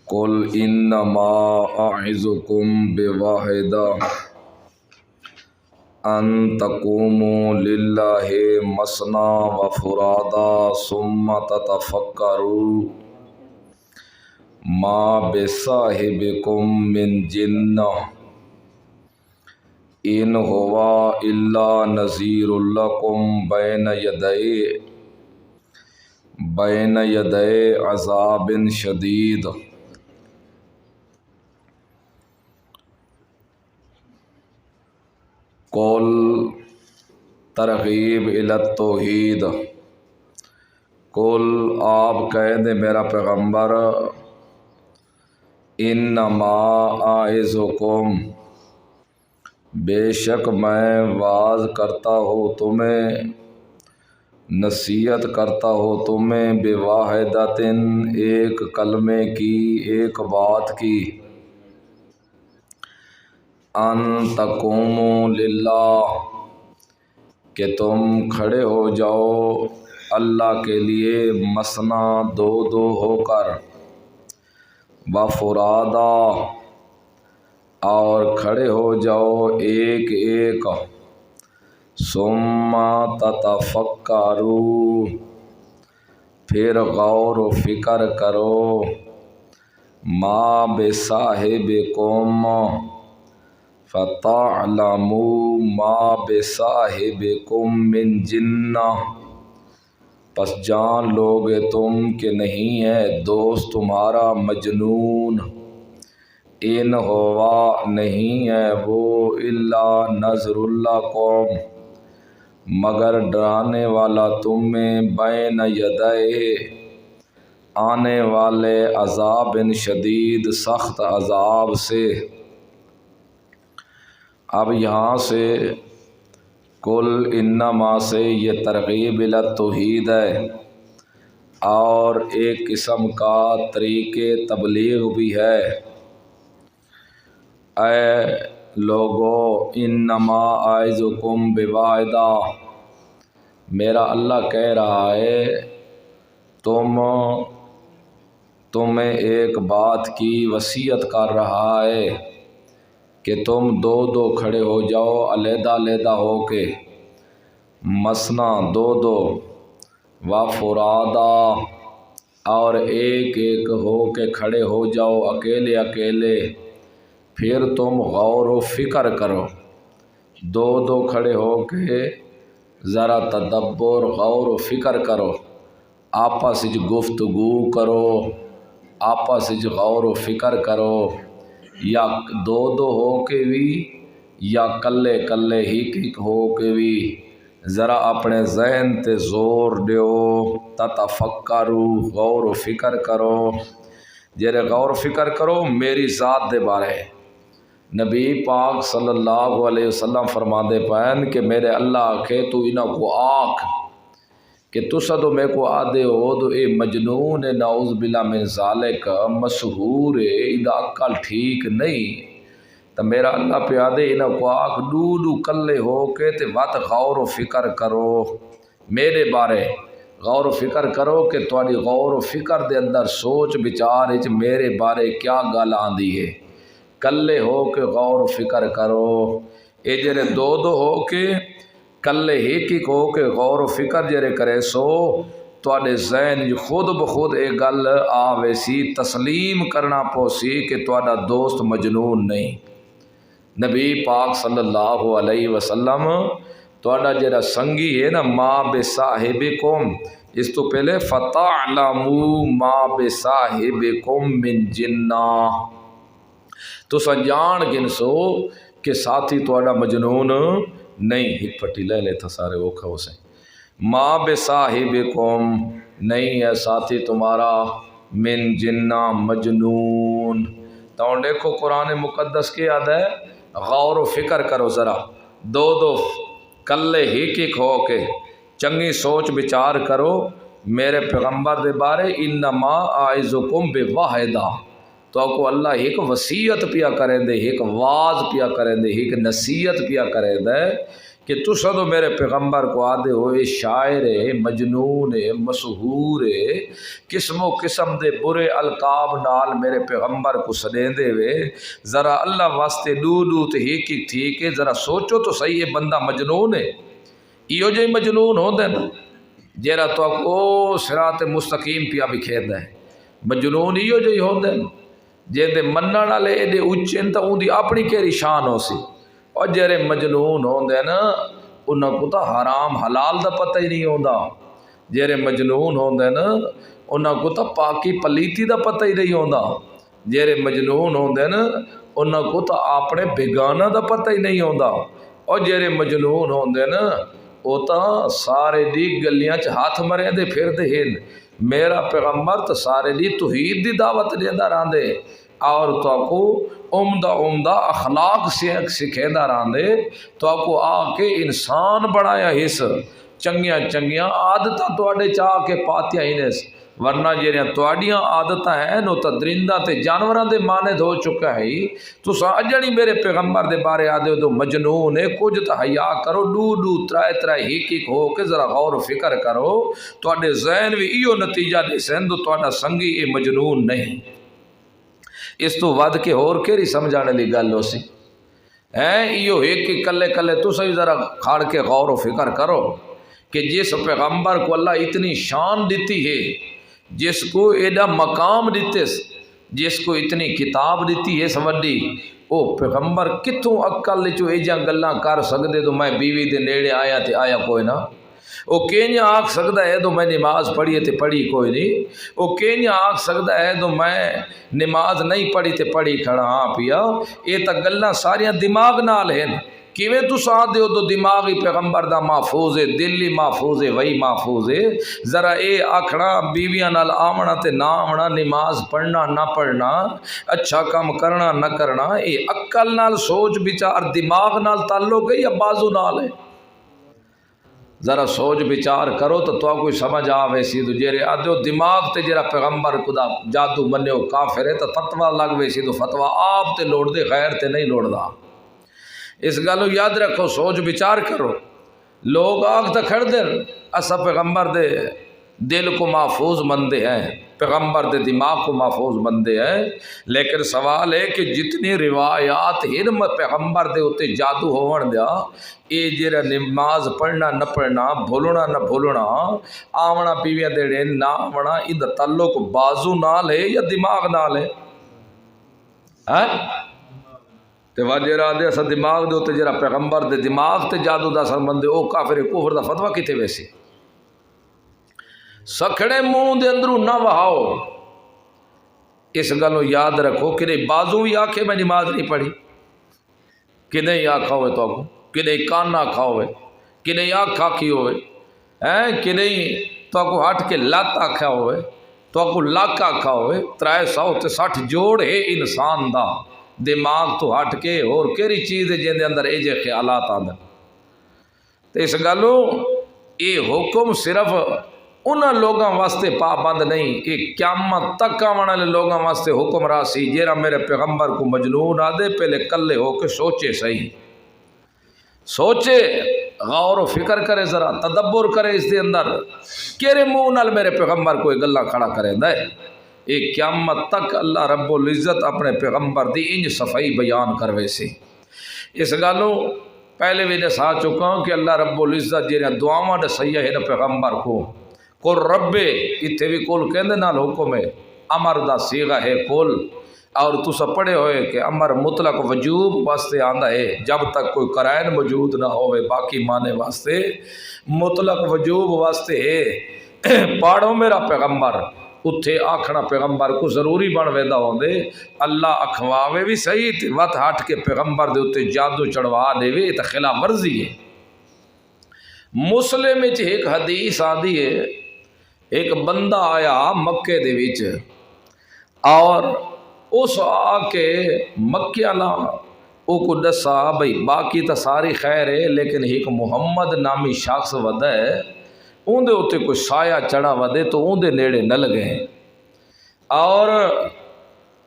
قل انما اعظکم بواحدہ ان تقوموا للہ مثنی وفرادا ثم تتفکروا ما بصاحبکم من جنہ ان هو الا نذیر لکم بین یدی عذاب شدید۔ قول ترغیب الی التوحید، قل آپ کہہ دیں میرا پیغمبر، انما اعظکم بے شک میں واعظ کرتا ہوں تمہیں، نصیحت کرتا ہوں تمہیں، بواحدۃ ایک کلمے کی، ایک بات کی، ان تقوموا للہ کہ تم کھڑے ہو جاؤ اللہ کے لیے، مثنی دو دو ہو کر، وفرادا اور کھڑے ہو جاؤ ایک ایک، ثم تتفکروا پھر غور و فکر کرو، ما بصاحبکم فتعلموا ما بصاحبکم من جنہ پس جان لوگے تم کہ نہیں ہے دوست تمہارا مجنون، ان ہوا نہیں ہے وہ الا نذر لکم مگر ڈرانے والا تم میں، بین یدی آنے والے عذاب شدید سخت عذاب سے۔ اب یہاں سے کل انما سے یہ ترغیب الی التوحید ہے اور ایک قسم کا طریق تبلیغ بھی ہے۔ اے لوگو انما اعظکم بواحدہ، میرا اللہ کہہ رہا ہے تمہیں ایک بات کی وصیت کر رہا ہے کہ تم دو دو کھڑے ہو جاؤ علیحدہ علیحدہ ہو کے، مثنی دو دو، وفرادا اور ایک ایک ہو کے کھڑے ہو جاؤ اکیلے اکیلے، پھر تم غور و فکر کرو، دو دو کھڑے ہو کے ذرا تدبر غور و فکر کرو، آپس وچ گفتگو کرو، آپس وچ غور و فکر کرو، یا دو دو ہو کے بھی یا کلے کلے ہی ہو کے بھی ذرا اپنے ذہن تے زور دیو، تتفکروا غور و فکر کرو، جڑے غور و فکر کرو میری ذات دے بارے، نبی پاک صلی اللہ علیہ وسلم فرماندے پین کہ میرے اللہ آکھے تو انہاں کو آکھ کہ تسا تو میں کو آدھے ہو تو اے مجنون ہے، نعوذ باللہ من ذالک، مسحور ہے، ادھا عقل ٹھیک نہیں، تو میرا اللہ پہ آدھے انہاں کو آکھ ڈو کلے ہو کے تے وقت غور و فکر کرو میرے بارے، غور و فکر کرو کہ تھوڑی غور و فکر دے اندر سوچ بچار اچ میرے بارے کیا گل آندی ہے، کلے ہو کے غور و فکر کرو، اے جڑے دو ہو کے کلے ایک ہو کے غور و فکر جڑے کرے سو تواڈے ذہن خود بخود اے گل آوے سی، تسلیم کرنا پوسی کہ تواڈا دوست مجنون نہیں۔ نبی پاک صلی اللہ علیہ وسلم تواڈا جڑا سنگی ہے نا، ما بصاحبکم، اس تو پہلے فتعلموا ما بصاحبکم من جنہ، تو جان گنسو کہ ساتھی تواڈا مجنون نہیں، ایک پٹی لے لے تھا سارے وہ کھو سے، ما بصاحبکم نہیں ہے ساتھی تمہارا، من جنہ مجنون۔ تو دیکھو قرآن مقدس کی یاد ہے، غور و فکر کرو ذرا، دو کلے ایک ہو کے چنگی سوچ بچار کرو میرے پیغمبر دے بارے، انما اعظکم بواحدہ، تو کو اللہ ایک وصیت پیا کریں دے، ایک واز پیا کریں دے، ایک نصیحت پیا کریں دے کہ تسا تو میرے پیغمبر کو آدھے ہوئے شاعر ہے، مجنون ہے، مسحور ہے، قسم و قسم دے برے القاب نال میرے پیغمبر کو سدیں دے وے، ذرا اللہ واسطے ڈو تے ایک تھی کہ ذرا سوچو تو صحیح ہے بندہ مجنون ہے، ایو جے مجنون ہوندے نا جیرا تو کو صراط مستقیم پیا بکھیر ہے، مجنون ایو جے ہوندے جے دے منن والے ایڈے اچے تے اون دی اپنی کیڑی شان ہو سی، اور جڑے مجنون ہوندے نا انہاں کو تو حرام حلال دا پتہ ہی نہیں ہوندا، جڑے مجنون ہوندے نا انہاں کو تو پاکی پلیتی دا پتہ ہی نہیں ہوندا، جڑے مجنون ہوندے نا انہاں کو تو اپنے بیگانہ دا پتہ ہی نہیں ہوندا، اور جڑے مجنون ہوندے نا وہ تو سارے دی گلیاں چ ہاتھ مرے دے پھر دے ہن، میرا پیغمبر تو سارے دی توحید دی دعوت دیندا راندے اور تو کو عمدہ اخلاق سکھیندا راندے، تو کو آ کے انسان بنایا اس چنگیاں عادتاں تواڈے چاہ کے پاتیاں ہی نس، ورنہ جڑیاں تواڈیاں عادتاں ہیں نو تے درنداں تے جانوراں دے مانند ہو چکا ہے، تساں اجڑی میرے پیغمبر دے بارے آدے ہو تو مجنون ہے، کچھ تو حیا کرو، ڈو ترائے ایک ہو کے ذرا غور و فکر کرو، تواڈے ذہن بھی ایو نتیجہ دے سن تو تواڈا سنگی اے مجنون نہیں، اس تو ود کے اور کیڑی سمجھانے لی گل ہو سی ہیں، ایو ایک کلے تساں بھی ذرا کھاڑ کے غور و فکر کرو کہ جس پیغمبر کو اللہ اتنی شان دیتی ہے، جس کو ایڈا مقام دیتے، جس کو اتنی کتاب دیتی ہے سمجھی، او پیغمبر کتوں عقل چو ایجاں گلاں کر سکدے تو میں بیوی دے نیڑے آیا تے آیا کوئی نہ، او کینیا آکھ سکدا ہے تو میں نماز پڑھی تے پڑھی کوئی نہیں، او کینیا آکھ سکدا ہے تو میں نماز نہیں پڑھی تے پڑھی کھڑا ہاں پیا، اے تا گلاں ساریاں دماغ نال ہیں، کیویں تساں آدھے ہو تو دماغی پیغمبر دا محفوظ ہے، دلی محفوظ ہے، وہی محفوظ ہے، ذرا اے آکھنا بیویاں نال آونا تے نہ آونا، نماز پڑھنا نہ پڑھنا، اچھا کام کرنا نہ کرنا، اے عقل نال سوچ بچار دماغ نال تعلق ہے یا بازو نال ہے، ذرا سوچ بچار کرو تو کوئی سمجھ آوے سی، تو جیرے آدھے ہو دماغ تے جرا پیغمبر خدا جادو مننے ہو کافر ہے تو فتوہ لگ وے سی، تو فتوہ آپ تے لوڑ دے غیر تے نہیں لوڑ دا، اس گلو یاد رکھو، سوچ بچار کرو، لوگ آگ تا کھڑ دیں اسا پیغمبر دے دل کو محفوظ مندے ہیں، پیغمبر دے دماغ کو محفوظ مندے ہیں، لیکن سوال ہے کہ جتنی روایات ہیں پیغمبر دے ہوتے جادو ہون دیا، اے جیرا نماز پڑھنا نہ پڑھنا، بھولنا نہ بھولنا، آونا بیویاں دے نہ آونا، ان تعلق بازو نال ہے یا دماغ نال ہے؟ تے واجہ را دے اسا دماغ دے ہوتے جیرا پیغمبر دے دماغ تے جادو دا سمبندے او کافر کفر دا فتوہ کیتے ویسی؟ سکھڑے منہ دے اندروں نہ وہاؤ، اس گلو یاد رکھو کہ نہیں بازو بھی آکھے میں نماز نہیں پڑھی، کہ نہیں آکھا ہوئے تو کو، کہ نہیں کان آکھا ہوئے، کہ نہیں آکھا کی ہوئے، کہ نہیں تو کو ہٹ کے لات آکھا ہوئے، تو کو لاک آکھا ہوئے، 360 جوڑ ہے انسان دا، دماغ تو ہٹ کے اور کیڑی چیز ہے جن دے اندر یہ جے خیالات آندے. تو اس گلوں یہ حکم صرف انہاں لوگاں واسطے پابند نہیں، یہ قیامت تک آنے والے لوگاں واسطے حکم راسی جیرا میرے پیغمبر کو مجنون آدھے پہلے کلے ہو کے سوچے صحیح، سوچے غور و فکر کرے، ذرا تدبر کرے اس دے اندر کیرے منہ نال میرے پیغمبر کو یہ گلاں کھڑا کرے دے. یہ قیامت تک اللہ رب العزت اپنے پیغمبر دی انج صفائی بیان کروے سی. اس گالوں پہلے بھی دسا چکا ہوں کہ اللہ رب العزت جیڑا دعاواں دسیا ہے پیغمبر کو کل رب اتنے بھی کل کہندے نال حکم ہے، امر دا صیغہ ہے کل، اور تسا پڑھے ہوئے کہ امر مطلق وجوب واسطے آندا ہے جب تک کوئی قرائن موجود نہ ہوئے، باقی معنی واسطے مطلق وجوب واسطے ہے. پاڑو میرا پیغمبر اتھے آکھنا پیغمبر کو ضروری بن ویندہ ہوندے، اللہ اکھواوے بھی صحیح تے وت ہٹ کے پیغمبر دے اتھے جادو چڑھوا دے وے، تے خلاف ورزی ہے. مسلم وچ ایک حدیث آندی ہے، ایک بندہ آیا مکے دے وچ اور اس آ کے مکے والا او کو دسا بھئی باقی تا ساری خیر ہے لیکن ایک محمد نامی شخص ودا ہے، اون دے اتنے کوئی سایہ چڑھا ودے تو اون دے نیڑے نہ لگے، اور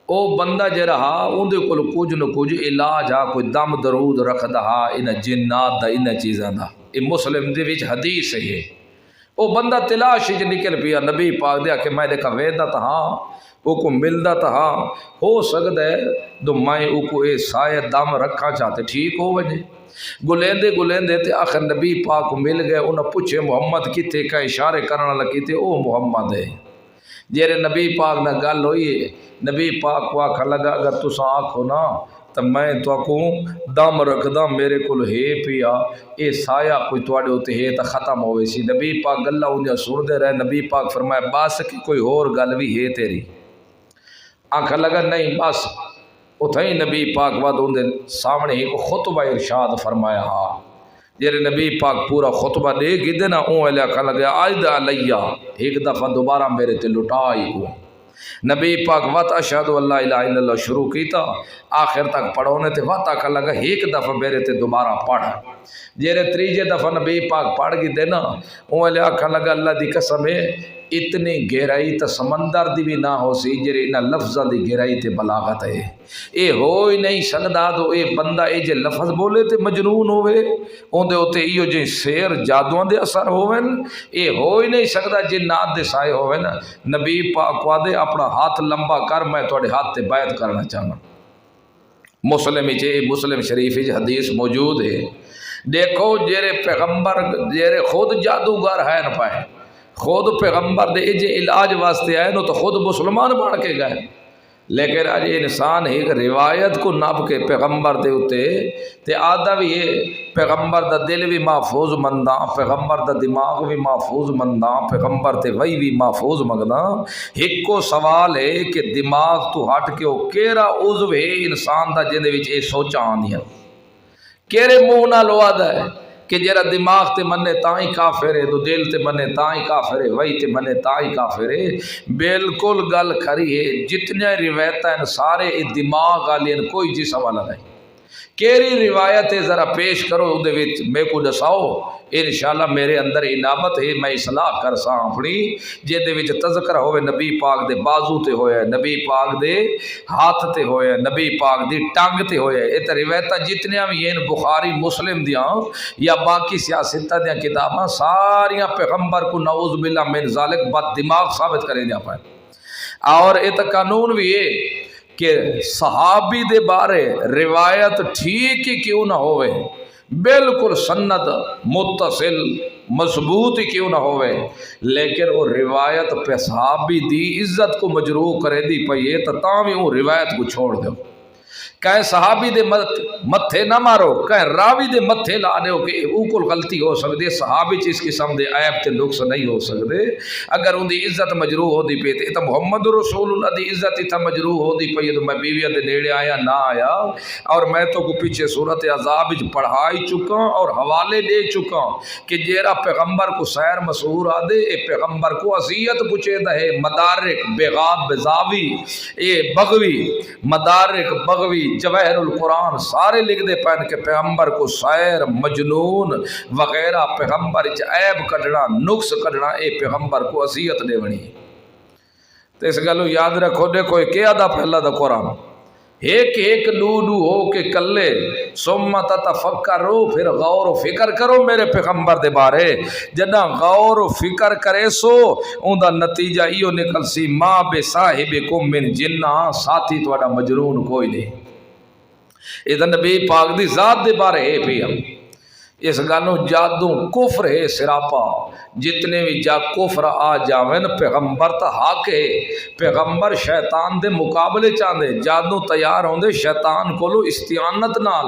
او بندہ جے رہا اون دے کول کچھ نہ کچھ علاج آ کوئی دم درود رکھدا ہا ان جنات دا ان چیزاں دا. یہ مسلم دے وچ حدیث ہے. او بندہ تلاش وچ نکل پیا نبی پاک دے کہ میں دیکھا ویدا تا ہاں او کو ملدا تا ہاں ہو سکدا ہے تو میں او کو اے سایہ دم رکھا چاہتے ٹھیک ہو وجے. گلیندے گلیندے تے آخر نبی پاک کو مل گئے. انہاں پوچھے محمد کتے کا اشارے کرنا لگی تے او محمد ہے. جیرے نبی پاک نہ گل ہوئی ہے نبی پاک کو آکھا لگا اگر تساں آکھو نا تو میں تو کو دم رکھدا میرے کول ہے پیا اے سایہ کوئی تواڈے اوتے ہے تا ختم ہوئے سی. نبی پاک گلاں انہاں سن دے رہے. نبی پاک فرمایا بس کہ کوئی اور گل بھی ہے تیری؟ آکھا لگا نہیں بس. اتھائی نبی پاک بعد ان دے سامنے ایک خطبہ ارشاد فرمایا ہا. جیرے نبی پاک پورا خطبہ دے گی دے نا اون علیہ کھا لگا آئید علیہ ایک دفعہ دوبارہ میرے تے لٹائی کو. نبی پاک وات اشہد اللہ الہ الا اللہ شروع کیتا آخر تک پڑھونے تے وات آکھا لگا ایک دفعہ میرے تے دوبارہ پڑھ. جیرے تریجے دفعہ نبی پاک پڑھ گی دے نا اون علیہ کھا لگا اللہ دی قسم ہے اتنی گہرائی تا سمندر دی بھی نہ ہو سی جیرے انہاں لفظاں دی گہرائی تے بلاغت ہے. اے ہو ہی نہیں سکدا تو اے بندہ اے جے لفظ بولے تے مجنون ہوئے اون دے اوتے ایو جے سیر جادوان دے اثر ہوون. اے ہو ہی نہیں سکدا جنات دے سائے ہوون. نبی پاک وعدے اپنا ہاتھ لمبا کر میں تواڈے ہاتھ تے بیعت کرنا چاہنا. مسلم وچ مسلم شریف وچ حدیث موجود ہے. دیکھو جیرے پیغمبر جیرے خود جادوگر ہے نہ پائے خود پیغمبر دے جے علاج واسطے آئے نو تو خود مسلمان بن کے گئے. لیکن آج انسان ایک روایت کو نب کے پیغمبر دے اتے تے آدھا بھی ہے پیغمبر دا دل بھی محفوظ منداں پیغمبر دا دماغ بھی محفوظ منداں پیغمبر تے وہی بھی محفوظ منداں. ایک کو سوال ہے کہ دماغ تو ہٹ کے وہ کیرا عضو ہے انسان دا جن دے وچ اے سوچاں آندیاں کیرے منہ نال وعدہ ہے کہ جرا دماغ تے منے تاں ہی کافر ہے تو دل تے منے تاں ہی کافر ہے وہی تے منے تاں ہی کافر ہے. بالکل گل کھری ہے. جتنے روایتاں سارے دماغ والی کوئی جسم والا نہیں. کیری روایت ہے ذرا پیش کرو اودے وچ میں کو دساؤ انشاءاللہ میرے اندر انابت ہے میں اصلاح کر ساں اپنی جے دے وچ تذکرہ ہوئے نبی پاک دے بازو تے ہوئے نبی پاک دے ہاتھ تے ہوئے نبی پاک دی ٹانگ تے ہوئے. اے تے روایتاں جتنیاں بھی ہیں بخاری مسلم دیاں یا باقی سیاستہ دیاں کتاباں ساریاں پیغمبر کو نعوذ باللہ من ذالک بد دماغ ثابت کریں دیا پائے. اور اے تے قانون بھی ہے کہ صحابی دے بارے روایت ٹھیک ہی کیوں نہ ہوئے بالکل سند متصل مضبوط ہی کیوں نہ ہوئے لیکن وہ روایت پہ صحابی دی عزت کو مجروح کرے دی پئیے تو تاں بھی وہ روایت کو چھوڑ دو. کہیں صحابی دے متھے نہ مارو کہیں راوی دے متھے لا دیو کہ اوکل غلطی ہو سکتے صحابی چیز قسم دے عیب تے نقص نہیں ہو سکتے. اگر ان دی عزت مجروح ہو دی پی تے محمد رسول اللہ دی عزت تھا مجروح ہو دی پی تو میں بیویہ دے نیڑے آیا نہ آیا اور میں تو کو پیچھے صورت عذاب پڑھائی چکا اور حوالے دے چکا کہ جیرا پیغمبر کو سیر مسعور آدے اے پیغمبر کو عذیت پوچھے دے مدارک بغاب بزاوی اے بغوی مدارک بغوی جواہر القرآن سارے لکھ دے پین کہ پیغمبر کو شاعر مجنون وغیرہ پیغمبر عیب کڈنا نقص کڈنا اے پیغمبر کو اذیت دیونی. تو اس گلو یاد رکھو دیکھو کیا دا پہلا دا قرآن ایک ایک ڈو ہو کے کلے ثم تتفکرو پھر غور و فکر کرو میرے پیغمبر دے بارے. جنا غور و فکر کرے سو اون دا نتیجہ ایو نکل سی ما بے صاحبکم من جنہ ساتھی تواڈا مجنون کوئی نہیں. ادھر نبی پاک دی ذات دے بارے ہے پی ہم اس گالوں جادوں کفر ہے سراپا جتنے بھی جا کفر آ جاوین پیغمبر تا حق ہے. پیغمبر شیطان دے مقابلے چاندے جادوں تیار ہوندے شیطان کولو استعانت نال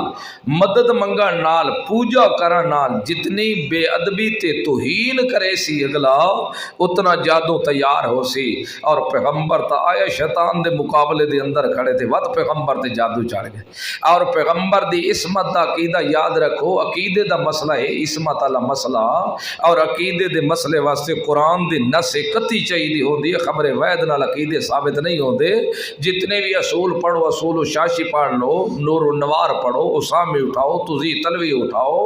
مدد منگن نال پوجا کرن نال جتنی بے ادبی تے توہین کرے سی اگلا اتنا جادوں تیار ہو سی. اور پیغمبر تا آیا شیطان دے مقابلے دے اندر کھڑے تھے ود پیغمبر تے جادو چڑھ گئے. اور پیغمبر دی عصمت دا عقیدہ یاد رکھو عقیدے دا مسئلہ ہے عصمت والا مسئلہ اور عقیدے دے مسئلے واسطے قرآن دی نص قطعی چاہیے ہوندی ہے. خبر وحد نال عقیدے ثابت نہیں ہوندے. جتنے بھی اصول پڑھو اصول و شاشی پڑھ لو نور و نوار پڑھو اسامی اٹھاؤ تزی تلوی اٹھاؤ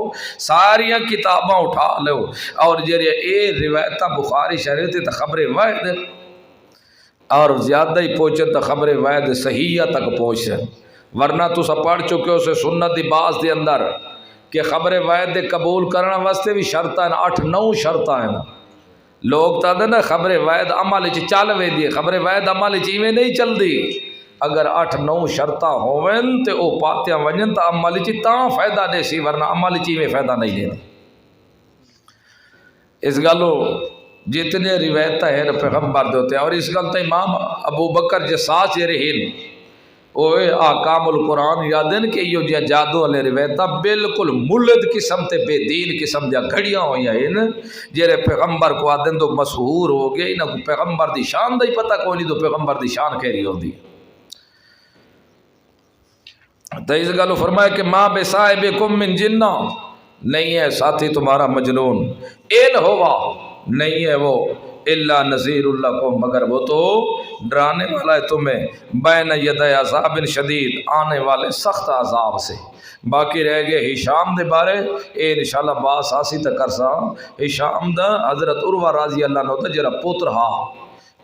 ساریاں کتاباں اٹھا لو اور جڑے اے روایتاں بخاری شریف تے خبر وحد اور زیادہ ہی پہنچے تو خبر وحد صحیحہ تک پہنچے. ورنہ تو سب پڑھ چکے ہو سے سنت دی باز دے اندر کہ خبر واحد قبول کرنا واسطے بھی شرط ہیں 8-9 شرط ہیں. لوگ تا دے نا خبر واحد عمل چ چل وے دی خبر واحد عمل چ ایویں نہیں چل دی. اگر 8-9 شرطاں ہوون تے او پاتیاں ونجن تا عمل چ تاں فائدہ دے سی ورنہ عمل چ ایویں فائدہ نہیں دے. اس گلو جتنے روایتاں ہیں پیغمبر دے ہوتے ہیں اور اس گل تے امام ابو بکر جساس رہن اوے احکام القرآن یادن کہ یہ جو جادو والے روایتاں بالکل ملد قسم تے بے دین قسم دیا گھڑیاں ہوئی ہیں جیرے پیغمبر کو آدن تو مشہور ہو گئے انہاں کو پیغمبر دی شان دا ہی پتہ کوئی نہیں تو پیغمبر دی شان کہہ رہی ہوندی. تو اس گلو فرمایا کہ ما بے صاحبکم من جنہ نہیں ہے ساتھی تمہارا مجنون ان ہوا نہیں ہے وہ الا نذیر اللہ کو مگر وہ تو ڈرانے والا ہے تمہیں بین ید عذاب شدید آنے والے سخت عذاب سے. باقی رہ گئے ہشام دے بارے اے انشاءاللہ باس آسی تک کرسا. ہشام دا حضرت عروہ رضی اللہ عنہ دا جرا پتر ہا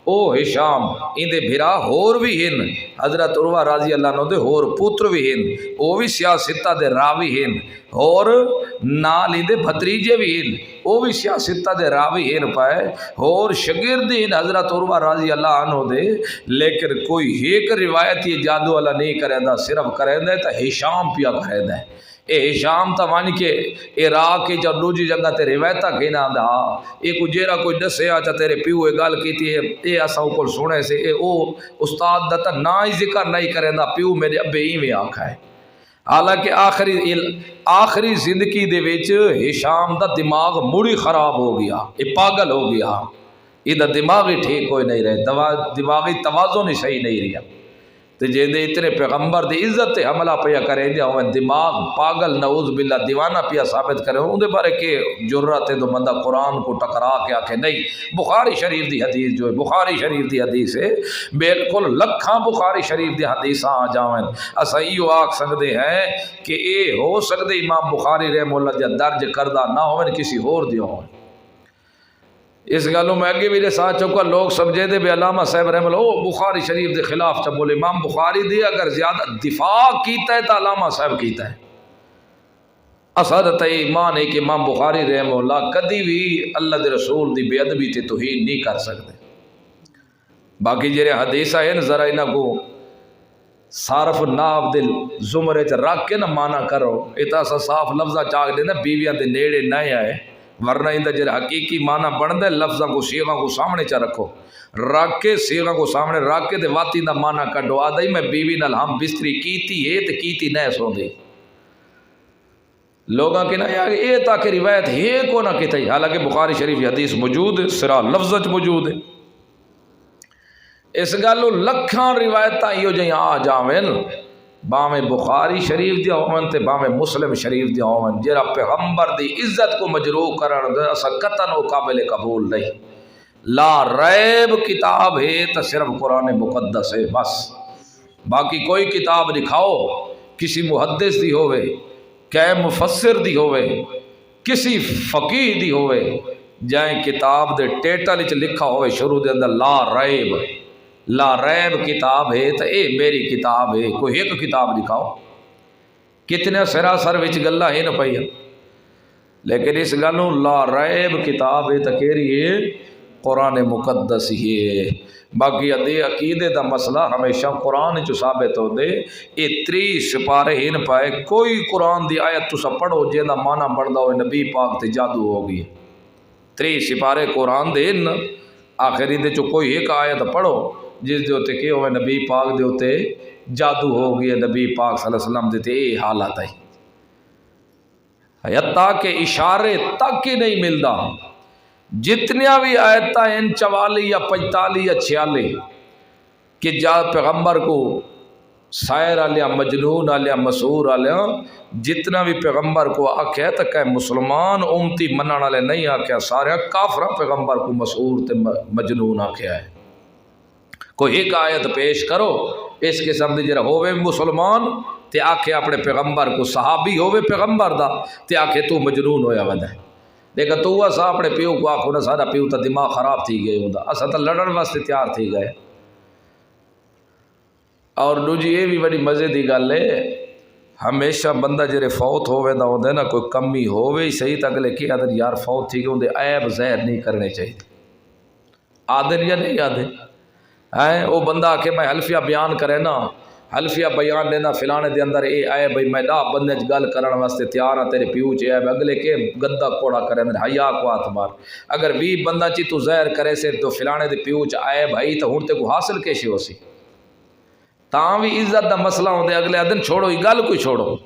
او ہشام اندے بھرا ہور بھی ہن حضرت عروہ رضی اللہ عنہ دے ہور پتر بھی ہن او بھی سیاستہ دے راوی ہن اور نال اندے بھتریجے بھی ہن او بھی سیاستہ دے راوی ہن پائے اور شگرد ہن حضرت عروہ رضی اللہ عنہ دے. لیکن کوئی ایک روایت یہ جادو والا نہیں کرے دا صرف کرے دا تا ہشام پیا کرے دا. اے ہشام تا مانی کہ عراق کے جو دوجی جگہ تے روایتہ کہنا دا اے کو جیرا کوئی دسے آچا تیرے پیو اے گال کیتی ہے اے اسا کو سنے سے اے او استاد دا تا نہ ہی ذکر نہیں کرے دا پیو میرے ابے ہی میں آکھا ہے. حالانکہ آخری زندگی دے وچ ہشام دا دماغ مڑی خراب ہو گیا اے پاگل ہو گیا یہ دماغ ہی ٹھیک کوئی نہیں رہے دماغی توازن ہی صحیح نہیں رہا. تو جے دے اتنے پیغمبر دی عزت تے حملہ پیا کریں دیا ہوئے دماغ پاگل نعوذ باللہ دیوانہ پیا ثابت کریں ان دے بارے کہ جرات ہے تو بندہ قرآن کو ٹکرا کے آکھے نہیں. بخاری شریف دی حدیث جو ہے بخاری شریف دی حدیث ہے بالکل لکھاں بخاری شریف دی حدیثاں آ جاویں اسا ایو آکھ سکتے ہیں کہ اے ہو سکتے امام بخاری رحمہ اللہ جا درج کردہ نہ ہوئے کسی اور دیا ہوئے. اس گلوں میں اگے بھی ساتھ چکا لوگ سمجھے دے بے علامہ صاحب رحمہ اللہ او بخاری شریف دے خلاف چا بولے امام بخاری دے اگر زیادہ دفاع کیتا ہے تو علامہ صاحب کیتا ہے. اسادت ایمان ہے کہ امام بخاری رحمہ اللہ کدی بھی اللہ دے رسول دی بے ادبی تے توہین نہیں کر سکتے. باقی جڑے حدیث ہیں ذرا انہاں کو صارف ناب دل زمرے چ رکھ کے نہ مانا کرو اتا سا صاف لفظہ چاک دے نا بیویاں دے نیڑے نہ آئے ورنہ اندر جڑا حقیقی معنی بندا ہے لفظاں کو صیغاں کو سامنے چا رکھو رکھ کے صیغاں کو سامنے رکھ کے تے واتی دا معنی کڈو آدائی میں بیوی نال ہم بستری کیتی ہے تے کیتی نہ سوندی. لوگاں کے نا یار اے تاکہ روایت ہے کو نہ کیتا حالانکہ بخاری شریف حدیث موجود ہے سرا لفظ موجود ہے. اس گالو لکھاں روایتاں ایو جہاں آ جاویں باویں بخاری شریف دیا ہون تے باویں مسلم شریف دیا ہون جرا پیغمبر دی عزت کو مجروح کرن دے اسا قطعاً و قابل قبول نہیں. لا ریب کتاب ہے تو صرف قرآن مقدس ہے بس. باقی کوئی کتاب دکھاؤ کسی محدث دی ہوئے کہ مفسر دی ہوئے کسی فقیہ دی ہوئے جائیں کتاب دے ٹیٹل وچ لکھا ہوئے شروع دے اندر لا ریب کتاب ہے تو اے میری کتاب ہے، کوئی ایک کتاب دکھاؤ، کتنے سراسر وچ گلاں ہی نہ پئی، لیکن اس گلوں لا ریب کتاب ہے تو کیری ہے قرآن مقدس ہی ہے۔ باقی ادے عقیدے دا مسئلہ ہمیشہ قرآن چ ثابت ہو دے، یہ 30 سپارے ہی نہ پائے، کوئی قرآن دی آیت تسا پڑھو جے دا معنی بڑھدا ہوئے نبی پاک تے جادو ہو گئی، 30 سپارے قرآن دے ن آخری دے چو کوئی ایک آیت پڑھو جس دے ہوتے کہ ہوئے نبی پاک دے ہوتے جادو ہو گئی، نبی پاک صلی اللہ علیہ وسلم دے تے اے حالات ہے، حتیٰ کہ اشارے تک ہی نہیں ملدا، جتنیا بھی آیتاں ان 44 یا 45 یا 46 کہ جا پیغمبر کو سائر آلیا مجنون آلیا مسحور آلیا جتنا بھی پیغمبر کو آکھیا تو کہ مسلمان امتی منن والے نہیں آکھیا، سارے کافر پیغمبر کو مسحور تے مجنون آکھیا ہے۔ کوئی ایک آیت پیش کرو اس قسم دی جڑا ہووے مسلمان تے آکھے اپنے پیغمبر کو، صحابی ہووے پیغمبر دا تے آکھے تو مجنون ہویا ودا ہے، لیکن تو اسا اپنے پیو کو آکھو نا سارا پیو تا دماغ خراب تھی گئے ہوندا، اسا تا لڑن واسطے تیار تھی گئے۔ اور دوجی یہ بھی بڑی مزے دی گل ہے، ہمیشہ بندہ جڑے فوت ہووے دا ہوندے نا کوئی کمی ہووے ہی صحیح تا اگلے کہ آدھے یار فوت تھی گئے ہوندے عیب ظاہر نہیں کرنے چاہیے، آدھے یا نہیں آدھے وہ بندہ کہ میں حلفیہ بیان کرے نا، حلفیہ بیان دینا فلانے دے اندر اے آئے بھئی میں دا بندے گل کرن واسطے تیار ہاں، تیرے پیو چ ہے اگلے کہ گدا کوڑا کرے اندر حیا کو ہاتھ مار، اگر 20 بندہ چی تو ظاہر کرے سے تو فلانے دے پیو چ آئے بھائی تو ہن تے کو حاصل کیسے ہو سی، تاں بھی عزت دا مسئلہ ہوندے اگلے دن چھوڑو ہی گل کوئی چھوڑو،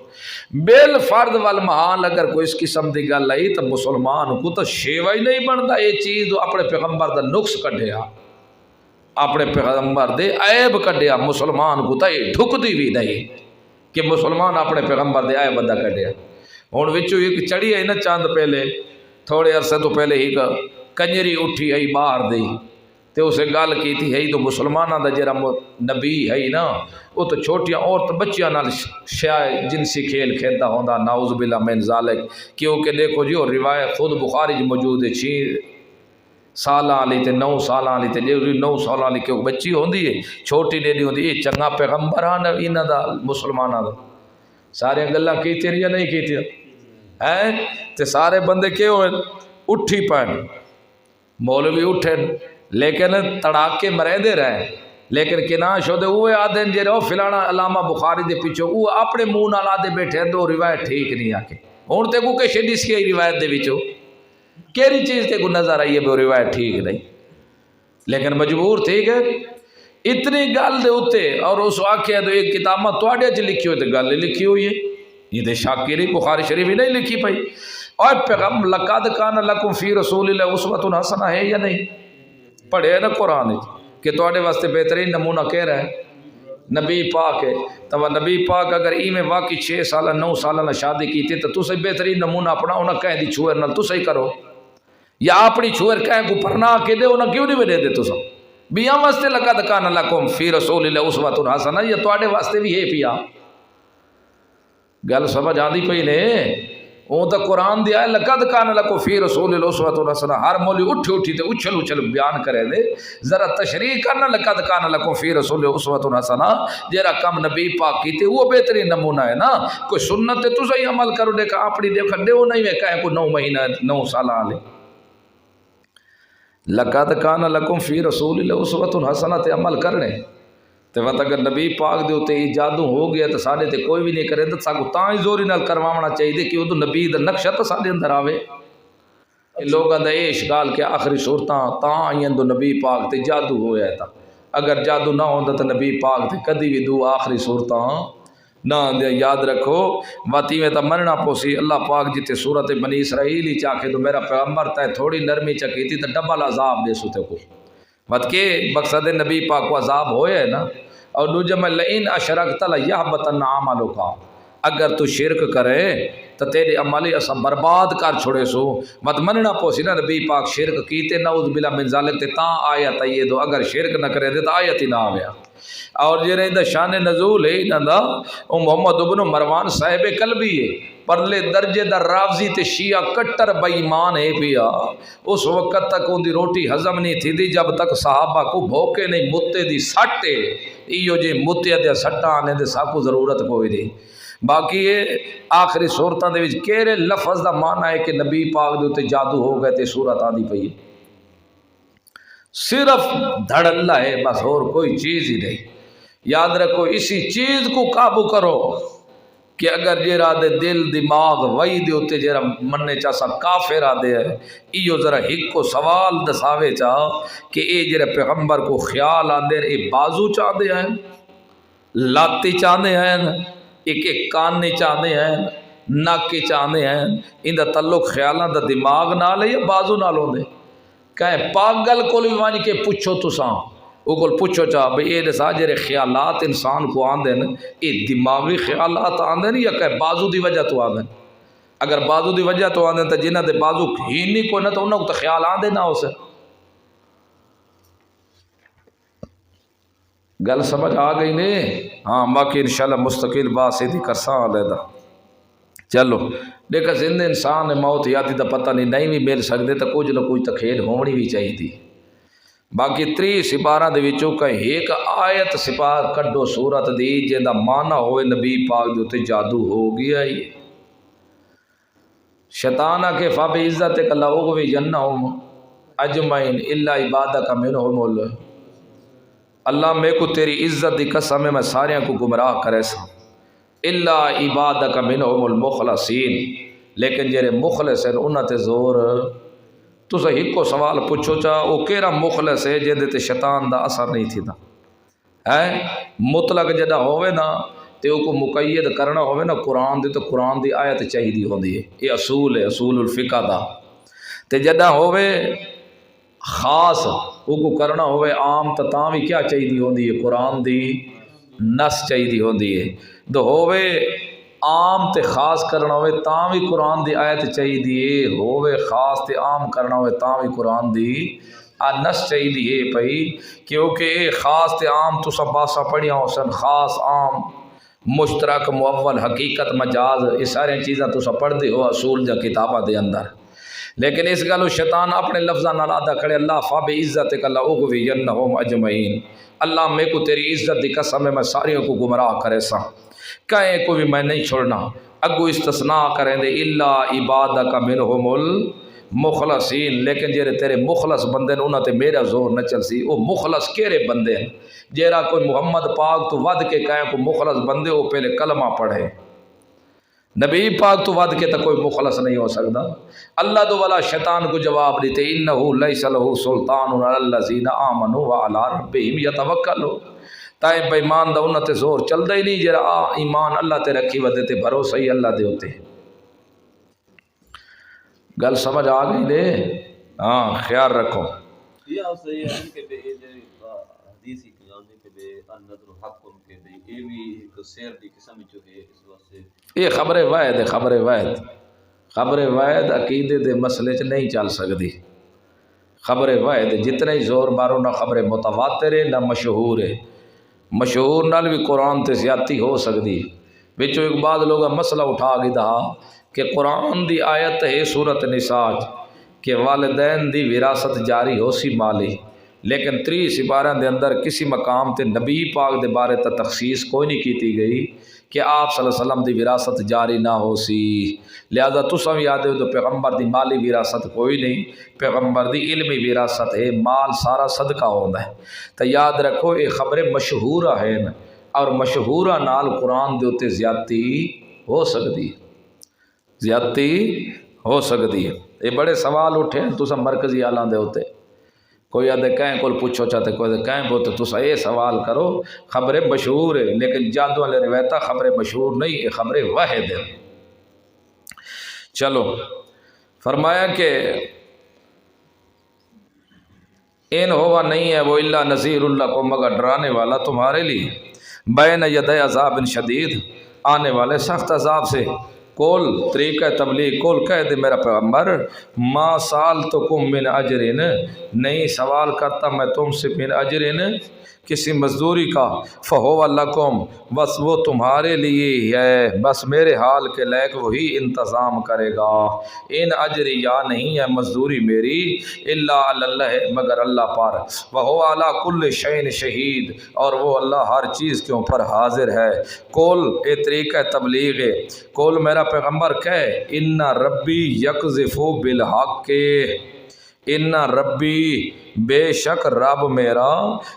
بل فرد والمحال اگر کوئی اس قسم دی گل آئی تو مسلمان کو تو شیوا ہی نہیں بنتا، یہ چیز اپنے پیغمبر دا نقص کڈھیا، اپنے پیغمبر دے عیب کڈیا، مسلمان کو تائی ڈھک دی بھی نہیں کہ مسلمان اپنے پیغمبر دے عیب بندہ کڈیا۔ ہن وچوں ایک چڑھی ہے نا چاند پہلے تھوڑے عرصے تو پہلے ہی کنجری اٹھی ہے باہر دی تے اسے گل کی تھی ہے تو مسلمانہ دا جڑا نبی ہے نا وہ تو چھوٹیاں عورت بچیاں نال شاید جنسی کھیل کھیلتا ہوندا، نعوذ باللہ من ذالک، کیونکہ دیکھو جی اور روایت خود بخاری جو موجود ہے 6 سالہ آلی تے 9 سالہ آلی تے 9 سالہ آلی کہ بچی ہوندی ہے چھوٹی ڈیڈی ہوندی ہے، چنگا پیغمبر آنا انہاں دا مسلمانہ دا سارے گلاں کیتی یا نہیں کیتی ہیں تے سارے بندے کیوں ہوئے اٹھی پائیں، مولوی اٹھیں لیکن تڑاکے مرے دے رہے، لیکن کنا شدے ہوئے آدھیں جے رہو فلانا علامہ بخاری دے پیچھو وہ اپنے منہ نال آدھے بیٹھے ہیں تو روایت ٹھیک نہیں آکے ہون تے کو کہ شدی سی روایت دے وچوں کیری چیز تے کو نظر آئی ہے وہ روایت ٹھیک نہیں، لیکن مجبور ٹھیک ہے اتنی گل دے ہوتے اور اس واقعہ تو ایک کتاب میں توڑے چ لکھی ہوئی تے گل لکھی ہوئی ہے، یہ تے شاکری بخاری شریف ہی نہیں لکھی پئی، اور پیغمبر لقد کان لکم فی رسول اللہ اسوۃ حسنہ ہے یا نہیں پڑھے نا قرآن کہ توڑے واسطے بہترین نمونہ کہہ رہا ہے نبی پاک ہے، تو نبی پاک اگر ای میں واقعی 6 سالہ 9 سالہ نہ شادی کی تھی تو تسے بہترین نمونہ اپنا انہاں کہہ دی چھوئر نال تسے ہی کرو، یا اپنی چھوئر کہیں کو پرنا کے دے انہاں کیوں نہیں دے دے تسا بیاں واسطے لقد کان لکم فی رسول اللہ اسوۃ حسنہ، یا توڑے واسطے بھی ہے پیا گل سمجھ آندی پئی نے، وہ تو قرآن دیا ہے لقد کان لکم فی رسول اللہ اسوۃ حسنہ، ہر مولی اٹھی اٹھی تے اچھل اچھل بیان کرے دے، ذرا تشریح کرنا لقد کان لکم فی رسول اللہ اسوۃ حسنہ، جیرا کم نبی پاک کی تھی وہ بہترین نمونہ ہے نا، کوئی سنت تے تسا ہی عمل کرو دیکھا اپنی دیکھا دے وہ نہیں ہے کہیں کو 9 مہینہ 9 سالہ آلے، لقد کان لکم فی رسول اللہ اسوۃ حسنہ تے عمل کرنے تے وقت اگر نبی پاک دے ہوتے ہی جادو ہو گیا تو سارے تے کوئی بھی نہیں کرے تو ساکو تاں ہی زوری نال کروانا چاہیے کہ وہ تو نبی دا نقشہ تو سارے اندر آوے، لوگاں دا یہ اشکال کہ آخری صورتاں تاں آئین تو نبی پاک تے جادو ہویا تھا، اگر جادو نہ ہوتا تو نبی پاک تے کدی بھی دو آخری صورتاں نہ دے، یاد رکھو واتی میں تا مننا پوسی اللہ پاک جیتے صورت بنی اسرائیل ہی چاکے تو میرا پیغمبر تا تھوڑی نرمی چکی تھی تو ڈبل عذاب دے سوتے کو وقت کے مقصد نبی پاک کو عذاب ہوئے ہے نا، اور دوجہ میں لئن اشرکت لیحبطن عملک، اگر تو شرک کرے تو تیرے عملی اسا برباد کر چھوڑے سو مت مننا پوسی نا نبی پاک شرک کیتے نعوذ باللہ من ذالک تے تاں آیت آئیے دو اگر شرک نہ کرے دے تو آیت ہی نہ آویا اور جی رہی دا شان نزول ہے انہاں دا او محمد ابن مروان صاحب قلبی ہے پرلے درجے دا رافضی تے شیعہ کٹر بے ایمان ہے پیا اس وقت تک ان دی روٹی ہضم نہیں تھی دی جب تک صحابہ کو بھوکے نہیں متے دی سٹے ایو جے متے دے سٹاں آنے دے ساکو ضرورت کوئی دی باقی یہ آخری صورتاں دے وچ کیڑے لفظ دا معنی ہے کہ نبی پاک دے تے جادو ہو گئے تے صورت آندی پئی صرف دھڑ اللہ ہے بس اور کوئی چیز ہی نہیں یاد رکھو اسی چیز کو قابو کرو کہ اگر جیرا دے دل دماغ وئی دے ہوتے جیرا مننے چاہسا کافر آدھے ہے ایو ذرا ایک کو سوال دساوے چاہ کہ اے جیرا پیغمبر کو خیال آدھے اے بازو چاہدے ہیں لاتی چاہدے ہیں ایک ایک کانے چاہدے ہیں ناکے چاہدے ہیں ان دا تعلق خیالاں دا دماغ نال ہے یا بازو نال ہوندے کہیں پاگل کو بھی وانج کے پوچھو تساں وہ کو پوچھو چاہ بھئی اے دسا جرے خیالات انسان کو آندے ہیں اے دماغی خیالات آندے ہیں یا کہ بازو دی وجہ تو آندے ہیں اگر بازو دی وجہ تو آندے ہیں تو جنہ دے بازو ہی نہیں کوئی نہ تو انہوں کو تو خیال آندے نہ ہو سے گل سمجھ آ گئی نہیں ہاں باقی انشاءاللہ مستقل بات سیدھی کرساں علیدہ چلو دیکھا زندہ انسان موت یادی دا پتہ نہیں بھی مل سکتے تو کچھ نہ کچھ تو کھیل ہونی بھی چاہیے تھی باقی 30 سپارہ دے وچوں کہ ایک آیت سپار کڈو سورت دی جیندا معنی ہوئے نبی پاک دے تے جادو ہو گیا ہی شیطانہ کے فاب عزت لَأُغْوِيَنَّهُمْ اجمعین الا عبادک منہم اللہ میں کو تیری عزت دی قسم ہے میں ساریاں کو گمراہ کرے سا الا عبادک منہم المخلصین لیکن جیرے مخلص ہیں انہاں تے زور تو سے ایک کو سوال پوچھو چاہ وہ کیرا مخلص ہے جے تے شیطان دا اثر نہیں تھی دا ہے مطلق جڑا ہوئے نا تے او کو مقید کرنا ہوئے نا قرآن دے تو قرآن دی آیت چاہیے ہوندی ہے یہ اصول ہے اصول الفقہ دا تے جڑا ہوئے خاص او کو کرنا ہوئے عام تاں بھی کیا چاہیے ہوندی ہے قرآن دی نس چاہیے ہوندی ہے تو ہوئے عام تے خاص کرنا ہوئے تاں بھی قرآن دی آیت چاہیے ہوئے خاص تے عام کرنا ہوئے تاں بھی قرآن دی نس چاہیے پئی کیونکہ اے خاص تے عام تو سب باسا پڑھیاں ہو سن خاص عام مشترک مول حقیقت مجاز یہ سارے چیزاں تو سب پڑھ دے ہو اصول جا کتابہ دے اندر لیکن اس گلو شیطان اپنے لفظہ نال آدھا کھڑے اللہ فاب عزت لَأُغْوِيَنَّهُمْ اجمعین اللہ میں کو تیری عزت دی قسم ہے میں ساریوں کو گمراہ کرے سا کہیں کو بھی میں نہیں چھوڑنا اگو استثناء کریں دے الا عبادک منہم المخلصین لیکن جیرے تیرے مخلص بندے نے انہاں تے میرا زور نہ چل سی وہ مخلص کیرے بندے ہیں جیرا کوئی محمد پاک تو ود کے کہیں کو مخلص بندے وہ پہلے کلمہ پڑھے نبی پاک تو ود کے تو کوئی مخلص نہیں ہو سکتا اللہ تو والا شیطان کو جواب دیتے انہو لیس لہو سلطان علی الذین آمنوا وعلی ربہم یتوکلون تائیں بے ایمان دا انہاں تے زور چل دا ہی نہیں جرا ایمان اللہ تے رکھی ودے تے بھروسہ ہی اللہ دے ہوتے گل سمجھ آ گئی دے ہاں خیال رکھو یہ صحیح ہے کہ بے حدیث کی جانے کہ بے النظر حق کے دے یہ بھی ایک سیر دی قسم جو ہے اس واسطے یہ خبر واحد ہے خبر واحد عقیدے دے مسئلے چ نہیں چل سکتی خبر واحد جتنے ہی زور مارو نہ خبر متواتر ہے نہ مشہور ہے مشہور نال بھی قرآن تے زیادتی ہو سکتی بچوں ایک بعد لوگ مسئلہ اٹھا گئی دا کہ قرآن دی آیت ہے سورت نساء کہ والدین دی وراثت جاری ہو سی مالی لیکن 30 سپارہ دے اندر کسی مقام تے نبی پاک دے بارے تے تخصیص کوئی نہیں کیتی گئی کہ آپ صلی اللہ علیہ وسلم دی وراثت جاری نہ ہو سی لہذا تساں یاد ہے تو پیغمبر دی مالی وراثت کوئی نہیں پیغمبر دی علمی وراثت ہے مال سارا صدقہ ہوتا ہے تو یاد رکھو یہ خبریں مشہورہ ہیں اور مشہورہ نال قرآن دے ہوتے زیادتی ہو سکتی ہے یہ بڑے سوال اٹھے ہیں تساں مرکزی آلاں دے ہوتے کوئی آدھے کہیں کول پوچھو چاہتے کوئی آدھے کہیں بولتے تساں یہ سوال کرو خبریں مشہور ہے لیکن جادو والے روایتہ خبریں مشہور نہیں یہ خبریں واحد ہیں چلو فرمایا کہ ان ہوا نہیں ہے وہ اللہ نذیر اللہ کو مگر ڈرانے والا تمہارے لیے بین ید عذاب شدید آنے والے سخت عذاب سے کول طریقہ تبلیغ کول کہہ دے میرا پیغمبر ما سالتکم من اجرن، نہیں سوال کرتا میں تم سے من اجرن کسی مزدوری کا، فہو لکم بس وہ تمہارے لیے ہی ہے، بس میرے حال کے لائق وہی انتظام کرے گا۔ ان اجری یا نہیں ہے مزدوری میری الا علی اللہ مگر اللہ پر، وہو علی کل شیء شہید اور وہ اللہ ہر چیز کے اوپر حاضر ہے۔ کول اے طریقہ تبلیغ ہے، کول میرا پیغمبر کہے ان ربی یقذف بالحق، ان ربی بے شک رب میرا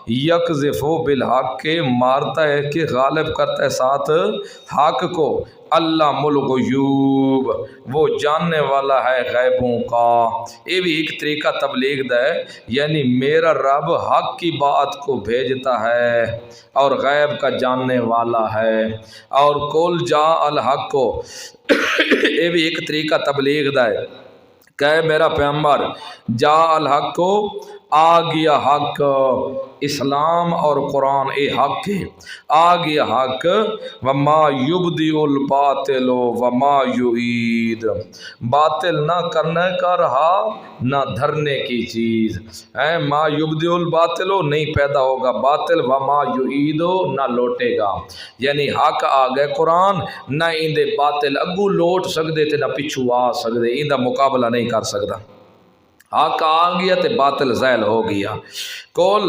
یقذف بالحق کے مارتا ہے کہ غالب کرتا ہے ساتھ حق کو، علام الغیوب وہ جاننے والا ہے غیبوں کا۔ یہ بھی ایک طریقہ تبلیغ دا ہے، یعنی میرا رب حق کی بات کو بھیجتا ہے اور غیب کا جاننے والا ہے۔ اور کول جا الحق کو یہ بھی ایک طریقہ تبلیغ دا ہے کہ میرا پیغمبر جا الحق کو آ گیا حق، اسلام اور قرآن اے حق ہے، آ گیا حق، وما یبدئ الباطل وما یعید، باطل نہ کرنے کا رہا نہ دھرنے کی چیز ہے، ما یبدئ الباطل نہیں پیدا ہوگا باطل، وما یعید نہ لوٹے گا، یعنی حق آ گئے قرآن، نہ اندے باطل اگو لوٹ سکدے تے نہ پچھو آ سکدے، اندہ مقابلہ نہیں کر سکتا۔ حق آ گیا تے باطل زائل ہو گیا۔ کول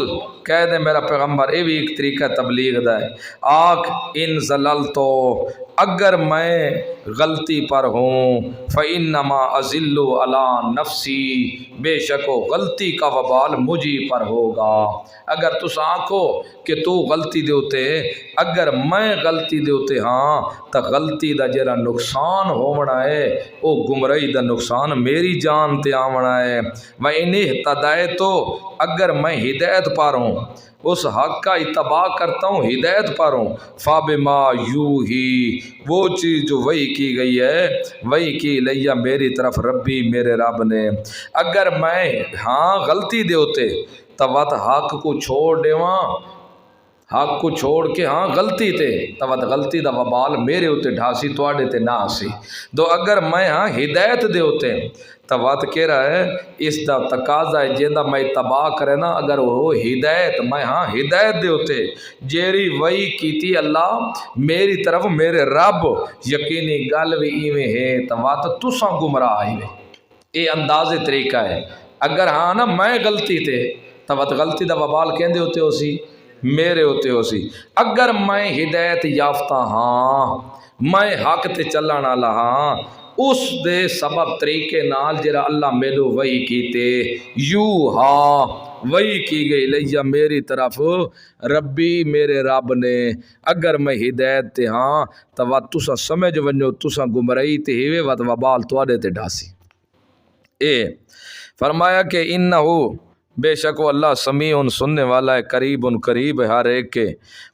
کہہ دے میرا پیغمبر یہ بھی ایک طریقہ تبلیغ دا ہے، آکھ ان زللتو اگر میں غلطی پر ہوں، فإنما أضل علی نفسی بے شک غلطی کا وبال مجھی پر ہوگا۔ اگر تس آنکھو کہ تو غلطی دے ہوتے، اگر میں غلطی دے ہوتے ہاں تو غلطی دا جرا نقصان ہونا ہے، او گمراہی دا نقصان میری جان تے آونا ہے۔ وَإِنِ اهْتَدَيْتُ اگر میں ہدایت پر ہوں، اس حق کا اتباع کرتا ہوں، ہدایت پر ہوں، فَبِمَا يُوحِي وہ چیز جو وحی کی گئی ہے، وحی کی لیا میری طرف ربی میرے رب نے۔ اگر میں ہاں غلطی دے ہوتے تو وقت حق کو چھوڑ دیواں، حق کو چھوڑ کے ہاں غلطی تے تو وقت غلطی دا وبال میرے ہوتے ڈھاسی توڑے تے نہ سی دو، اگر میں ہاں ہدایت دے ہوتے تو وقت کہہ رہا ہے اس دا تقاضا ہے جیندہ میں اتباع کرے نا، اگر وہ ہدایت میں ہاں ہدایت دے ہوتے جیری وحی کیتی اللہ میری طرف میرے رب، یقینی گل بھی ایویں ہے تو وقت تساں گمراہ آئی میں، یہ انداز طریقہ ہے۔ اگر ہاں نا میں غلطی تے تو وقت غلطی دا وبال کہندے ہوتے ہو سی میرے ہوتے ہو سی، اگر میں ہدایت یافتہ ہاں میں حق تے چلن والا ہاں، اس دے سبب طریقے نال جرا اللہ میلو وحی کیتے، یو ہاں وحی کی گئی لیا میری طرف ربی میرے رب نے، اگر میں ہدایت تے ہاں تو وقت تسا سمجھ ونجو تسا گمراہی تے ہیوے وقت وبال توڑے تے ڈاسی۔ اے فرمایا کہ انہو بے شک وہ اللہ سمیع سننے والا ہے، قریب قریب ہے ہر ایک کے۔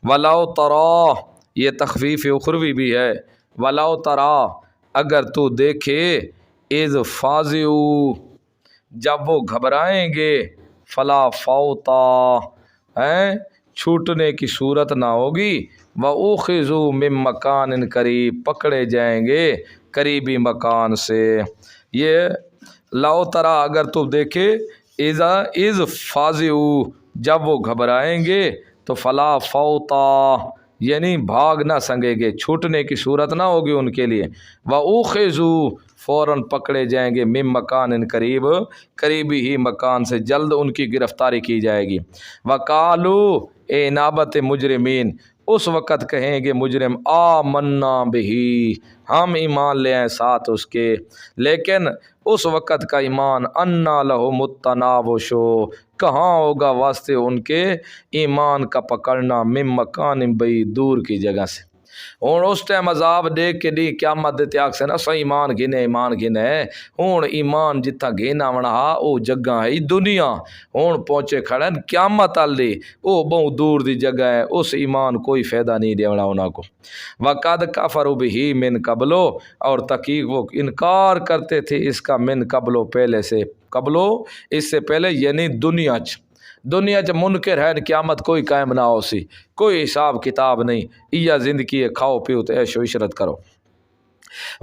وَلَوْ تَرَا یہ تخفیف اخروی بھی ہے، وَلَوْ تَرَا اگر تو دیکھے، اِذْ فَازِعُوا جب وہ گھبرائیں گے، فَلَا فَوْتَا چھوٹنے کی صورت نہ ہوگی، وَأُخِذُوا مِن مَّكَانٍ قریب پکڑے جائیں گے قریبی مکان سے۔ یہ لو ترا اگر تو دیکھے، اِذْ فَازِعُوا جب وہ گھبرائیں گے تو فلا فوتا یعنی بھاگ نہ سنگے گے، چھوٹنے کی صورت نہ ہوگی ان کے لیے، وَأُخِذُوا فوراً پکڑے جائیں گے، مِن مَّكَانٍ قریب قریبی ہی مکان سے جلد ان کی گرفتاری کی جائے گی۔ وَقَالُوا اے انابت مجرمین اس وقت کہیں گے مجرم، آمنا بہی ہم ایمان لے آئیں ساتھ اس کے، لیکن اس وقت کا ایمان انا لہم التناوش کہاں ہوگا واسطے ان کے ایمان کا پکڑنا، من مکان بعید دور کی جگہ سے۔ ہوں اس ٹائم عذاب دیکھ کے دی قیامت دے تیاگ سے نا سا ایمان گھنے ہوں ایمان جتھا گھینا ونا او جگہ ہے دنیا، ہوں پہنچے کھڑے قیامت آلی او بہت دور دی جگہ ہے، اس ایمان کوئی فائدہ نہیں دیونا انہاں کو۔ وَقَدْ كَفَرُوا بِهِ مِن قَبْلُ اور تحقیق وہ انکار کرتے تھے اس کا من قبلو پہلے سے، قبلو اس سے پہلے یعنی دنیا چ منکر ہے قیامت کوئی قائم نہ ہو سی، کوئی حساب کتاب نہیں، یہ زندگی ہے کھاؤ پیو تو عیش و عشرت کرو۔